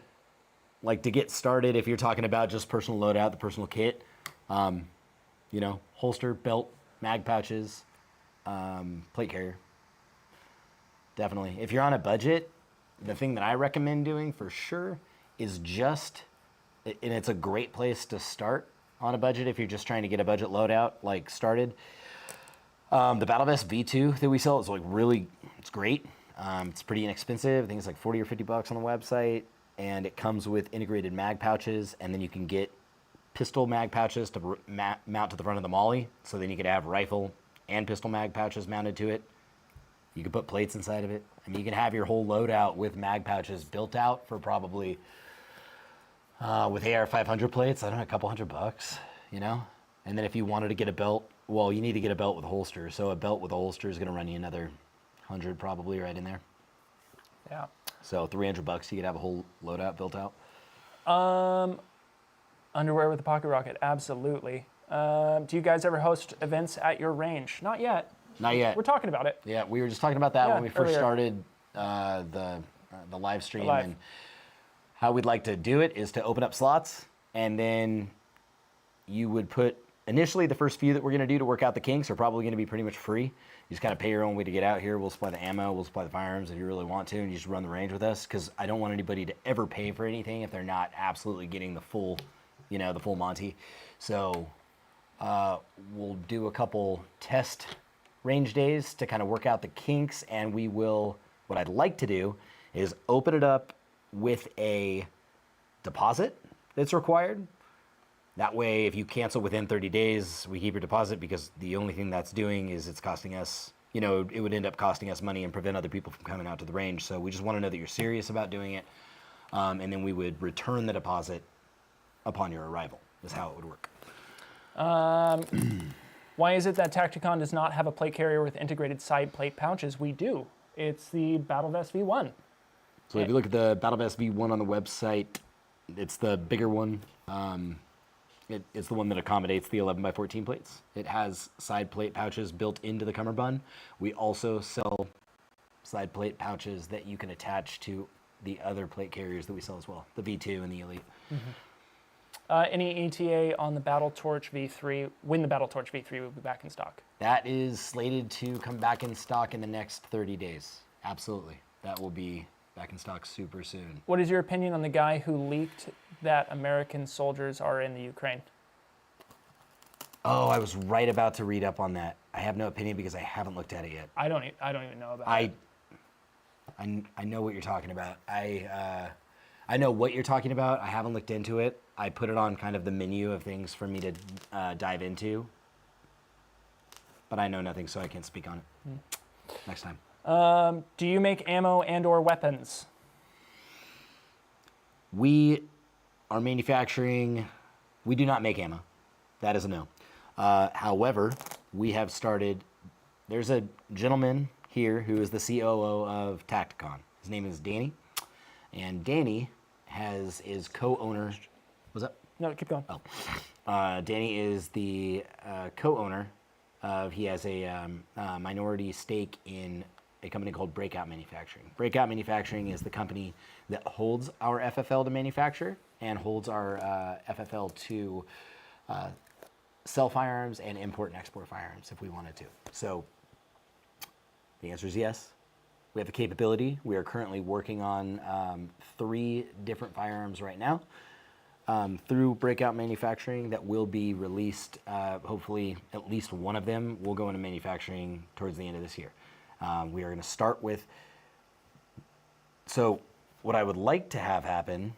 like to get started. If you're talking about just personal loadout, the personal kit, holster, belt, mag pouches, plate carrier. Definitely. If you're on a budget, the thing that I recommend doing for sure is and it's a great place to start on a budget if you're just trying to get a budget loadout started. The Battle Vest V2 that we sell is it's great. It's pretty inexpensive. I think it's like 40 or 50 bucks on the website, and it comes with integrated mag pouches, and then you can get pistol mag pouches to mount to the front of the molly, so then you could have rifle and pistol mag pouches mounted to it. You could put plates inside of it. I mean, you can have your whole loadout with mag pouches built out for probably, with AR-500 plates, I don't know, a couple $100, And then if you wanted to get a belt, well, you need to get a belt with a holster. So a belt with a holster is going to run you another 100 probably right in there. Yeah. So $300, you could have a whole loadout built out. Underwear with a pocket rocket, absolutely. Do you guys ever host events at your range? Not yet. Not yet. We're talking about it. Yeah, we were just talking about that when we first earlier. started the live stream. Live. And how we'd like to do it is to open up slots, and then you would put, initially the first few that we're going to do to work out the kinks are probably going to be pretty much free. You just kind of pay your own way to get out here. We'll supply the ammo, we'll supply the firearms if you really want to, and you just run the range with us, because I don't want anybody to ever pay for anything if they're not absolutely getting the full, the full Monty. So we'll do a couple test range days to kind of work out the kinks, and what I'd like to do is open it up with a deposit that's required. That way, if you cancel within 30 days, we keep your deposit because the only thing that's doing is it's costing us, it would end up costing us money and prevent other people from coming out to the range. So we just want to know that you're serious about doing it. And then we would return the deposit upon your arrival, is how it would work. Why is it that Tacticon does not have a plate carrier with integrated side plate pouches? We do. It's the Battle Vest V1. So if you look at the Battle Vest V1 on the website, it's the bigger one. It's the one that accommodates the 11x14 plates. It has side plate pouches built into the cummerbund. We also sell side plate pouches that you can attach to the other plate carriers that we sell as well, the V2 and the Elite. Any ETA on the Battle Torch V3, when the Battle Torch V3 will be back in stock? That is slated to come back in stock in the next 30 days. Absolutely. That will be back in stock super soon. What is your opinion on the guy who leaked that American soldiers are in the Ukraine? Oh, I was right about to read up on that. I have no opinion because I haven't looked at it yet. I don't even know about it. I know what you're talking about. I know what you're talking about. I haven't looked into it. I put it on kind of the menu of things for me to dive into, but I know nothing, so I can't speak on it. Next time. Do you make ammo and/or weapons? We are manufacturing. We do not make ammo. That is a no. However, we have started. There's a gentleman here who is the COO of Tacticon. His name is Danny, and Danny is co-owner. Was that? No, keep going. Oh, Danny is the co-owner of. He has a minority stake in a company called Breakout Manufacturing. Breakout Manufacturing is the company that holds our FFL to manufacture and holds our FFL to sell firearms and import and export firearms if we wanted to. So the answer is yes. We have the capability. We are currently working on 3 different firearms right now through Breakout Manufacturing that will be released. Hopefully, at least one of them will go into manufacturing towards the end of this year. We are going to start with. So, what I would like to have happen.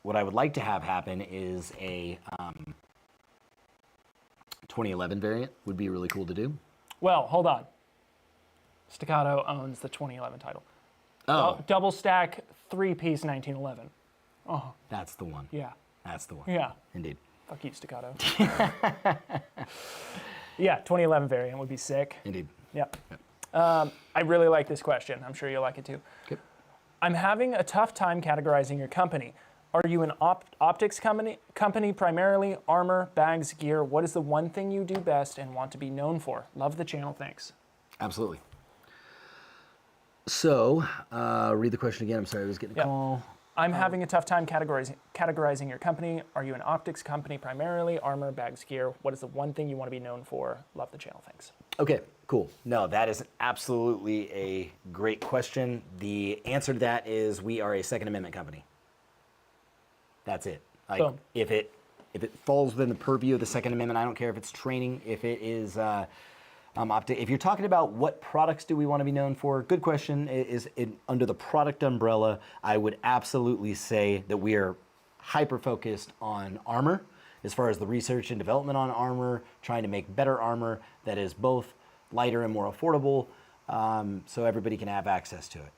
Is a 2011 variant. Would be really cool to do. Well, hold on. Staccato owns the 2011 title. Oh, Double stack, 3-piece 1911. Oh, that's the one. yeah. That's the one. Yeah. Indeed. Fuck you, Staccato. Yeah, 2011 variant would be sick. Indeed. Yep. I really like this question. I'm sure you'll like it too. Okay. I'm having a tough time categorizing your company. Are you an optics company primarily, armor, bags, gear? What is the one thing you do best and want to be known for? Love the channel, thanks. Absolutely. So, read the question again. I'm sorry, I was getting a call. I'm having a tough time categorizing your company. Are you an optics company primarily, armor, bags, gear? What is the one thing you want to be known for? Love the channel, thanks. Okay, cool. No, that is absolutely a great question. The answer to that is we are a Second Amendment company. That's it. Like, Boom. if it falls within the purview of the Second Amendment, I don't care if it's training, if it is if you're talking about what products do we want to be known for, good question. Under the product umbrella, I would absolutely say that we are hyper-focused on armor, as far as the research and development on armor, trying to make better armor that is both lighter and more affordable, so everybody can have access to it.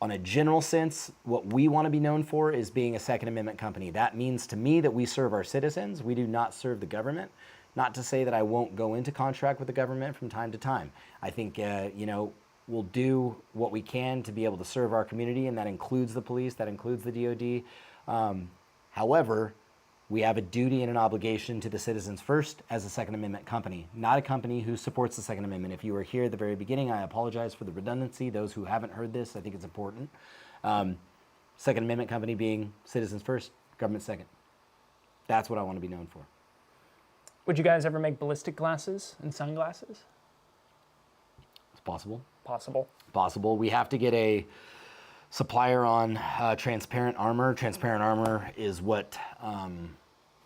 On a general sense, what we want to be known for is being a Second Amendment company. That means to me that we serve our citizens. We do not serve the government. Not to say that I won't go into contract with the government from time to time. I think, we'll do what we can to be able to serve our community, and that includes the police, that includes the DOD. However, we have a duty and an obligation to the citizens first as a Second Amendment company, not a company who supports the Second Amendment. If you were here at the very beginning, I apologize for the redundancy. Those who haven't heard this, I think it's important. Second Amendment company being citizens first, government second. That's what I want to be known for. Would you guys ever make ballistic glasses and sunglasses? It's possible. Possible. We have to get a supplier on transparent armor. Transparent armor is what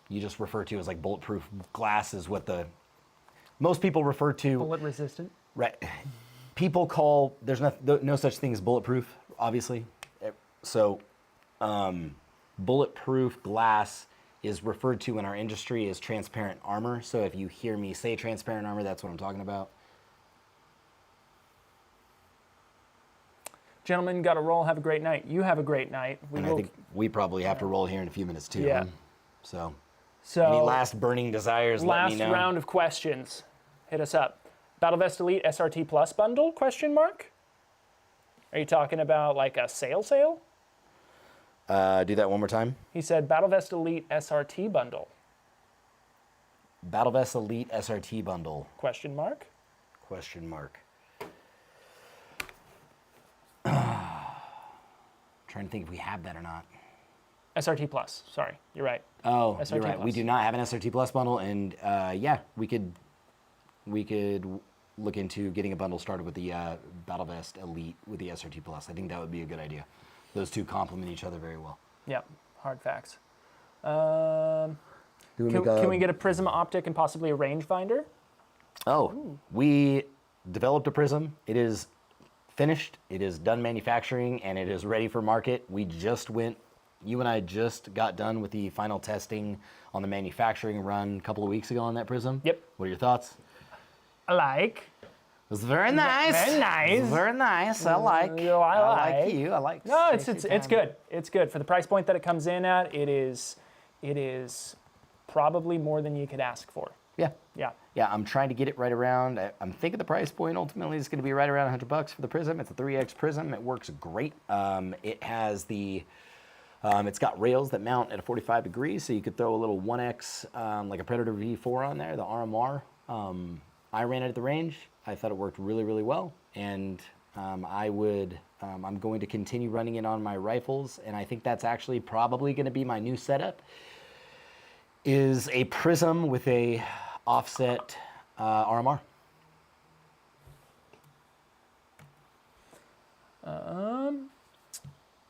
you just refer to as like bulletproof glass is what most people refer to. Bullet resistant? Right. People call, there's no such thing as bulletproof, obviously. So bulletproof glass is referred to in our industry as transparent armor. So if you hear me say transparent armor, that's what I'm talking about. Gentlemen, got to roll. Have a great night. You have a great night. And I think we probably have to roll here in a few minutes too. Yeah. Huh? So any last burning desires, let me know. last round of questions. Hit us up. BattleVest Elite SRT Plus bundle? Question mark. Are you talking about like a sale? Do that one more time. He said BattleVest Elite SRT bundle. BattleVest Elite SRT bundle? Question mark. Question mark. Trying to think if we have that or not. SRT Plus. Sorry, you're right. Oh, SRT you're right. Plus. We do not have an SRT Plus bundle, and yeah, we could look into getting a bundle started with the BattleVest Elite with the SRT Plus. I think that would be a good idea. Those two complement each other very well. Yep, hard facts. Can we get a Prism optic and possibly a rangefinder? Oh, we developed a Prism. It is finished. It is done manufacturing, and it is ready for market. You and I just got done with the final testing on the manufacturing run a couple of weeks ago on that Prism. Yep. What are your thoughts? I like. It was very nice. Very nice. It was very nice. I like. I like. You. I like. No, it's good. It's good for the price point that it comes in at. It is probably more than you could ask for. Yeah. Yeah. Yeah, I'm trying to get it right around. I'm thinking the price point ultimately is going to be right around $100 for the Prism. It's a 3X Prism. It works great. It has it's got rails that mount at a 45 degrees, so you could throw a little 1X, like a Predator V4 on there, the RMR. I ran it at the range. I thought it worked really, really well, and I'm going to continue running it on my rifles, and I think that's actually probably going to be my new setup, is a Prism with a offset RMR.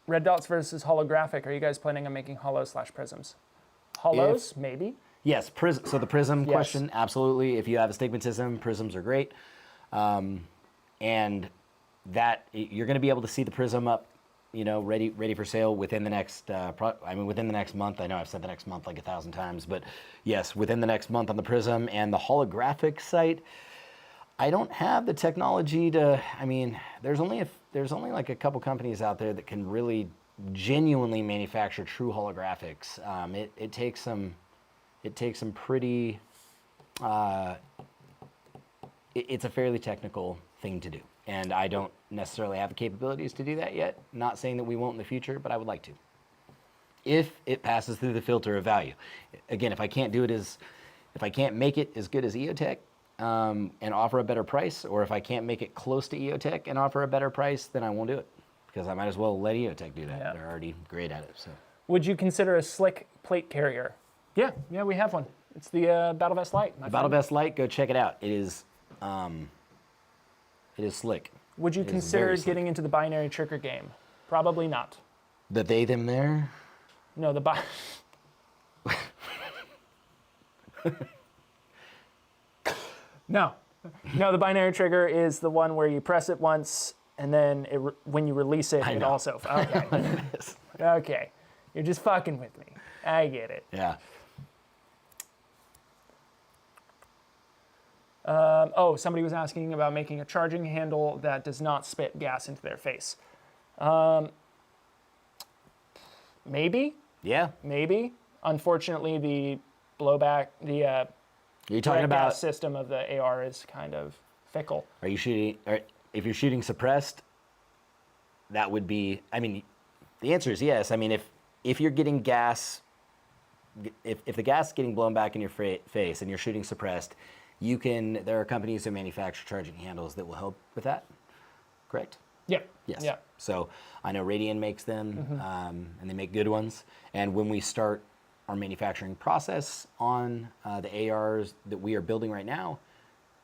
Red dots versus holographic. Are you guys planning on making hollow/prisms? Hollows, maybe. Yes, so the Prism Yes. question, absolutely. If you have astigmatism, Prisms are great. And that you're going to be able to see the Prism up, ready for sale within the next within the next month. I know I've said the next month like 1,000 times, but yes, within the next month on the Prism. And the holographic site, I don't have the technology to. There's only like a couple companies out there that can really genuinely manufacture true holographics. It takes some pretty. It's a fairly technical thing to do, and I don't necessarily have the capabilities to do that yet. Not saying that we won't in the future, but I would like to, if it passes through the filter of value. Again, if I can't make it as good as EOTech and offer a better price, or if I can't make it close to EOTech and offer a better price, then I won't do it, because I might as well let EOTech do that. Yeah. They're already great at it. So, Would you consider a slick plate carrier? Yeah, we have one. It's the BattleVest Lite. the BattleVest Lite, go check it out. It is slick. Would you It is consider very slick. getting into the binary trigger game? Probably not. The they, them, there. No, No, the binary trigger is the one where you press it once, and then when you release it, I it know. also. Okay. Okay, you're just fucking with me. I get it. Yeah. Somebody was asking about making a charging handle that does not spit gas into their face. Maybe. Yeah. Maybe. Unfortunately, the blowback, the Are you talking direct about? gas system of the AR is kind of fickle. Are you shooting? Or if you're shooting suppressed, that would be. The answer is yes. If you're getting gas, if the gas is getting blown back in your face and you're shooting suppressed, there are companies that manufacture charging handles that will help with that. Correct? Yeah. Yes. Yeah. So I know Radian makes them, and they make good ones. And when we start our manufacturing process on the ARs that we are building right now,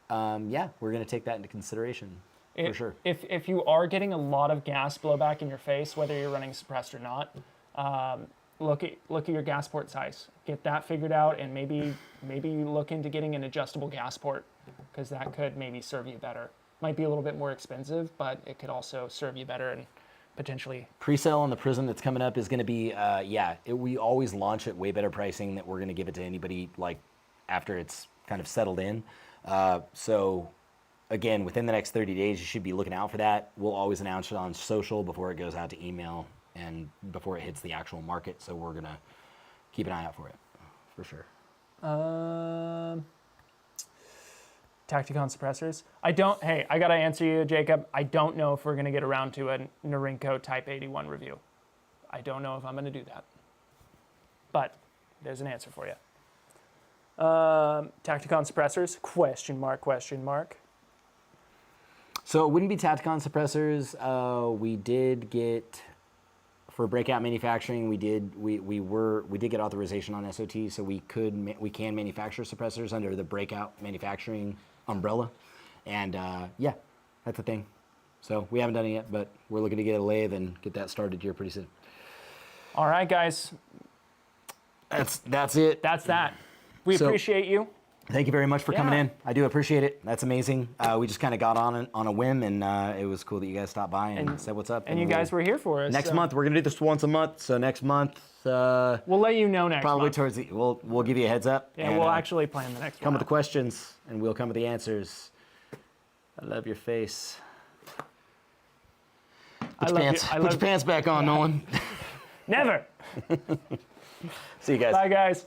we're going to take that into consideration for sure. If you are getting a lot of gas blowback in your face, whether you're running suppressed or not, look at your gas port size. Get that figured out, and maybe look into getting an adjustable gas port, because that could maybe serve you better. Might be a little bit more expensive, but it could also serve you better and potentially. Pre-sale on the Prism that's coming up is going to be, we always launch at way better pricing that we're going to give it to anybody like after it's kind of settled in. So again, within the next 30 days, you should be looking out for that. We'll always announce it on social before it goes out to email and before it hits the actual market. So we're going to keep an eye out for it, for sure. Tacticon suppressors. I got to answer you, Jacob. I don't know if we're going to get around to a Norinco Type 81 review. I don't know if I'm going to do that. But there's an answer for you. Tacticon suppressors? Question mark. So it wouldn't be Tacticon suppressors. We did get, for breakout manufacturing, we did get authorization on SOT, so we can manufacture suppressors under the breakout manufacturing umbrella, and that's a thing. So we haven't done it yet, but we're looking to get a lathe and get that started here pretty soon. All right, guys. That's it. That's that. We appreciate you. Thank you very much for coming in. I do appreciate it. That's amazing. We just kind of got on a whim, and it was cool that you guys stopped by and said what's up. And you guys were here for us. Next month, we're gonna do this once a month. So next month, we'll let you know next probably month. towards the we'll give you a heads up. Yeah, and, we'll actually plan the next one. come with the questions, and we'll come with the answers. I love your face. Put your pants back on, Nolan. Never. See you guys. Bye, guys.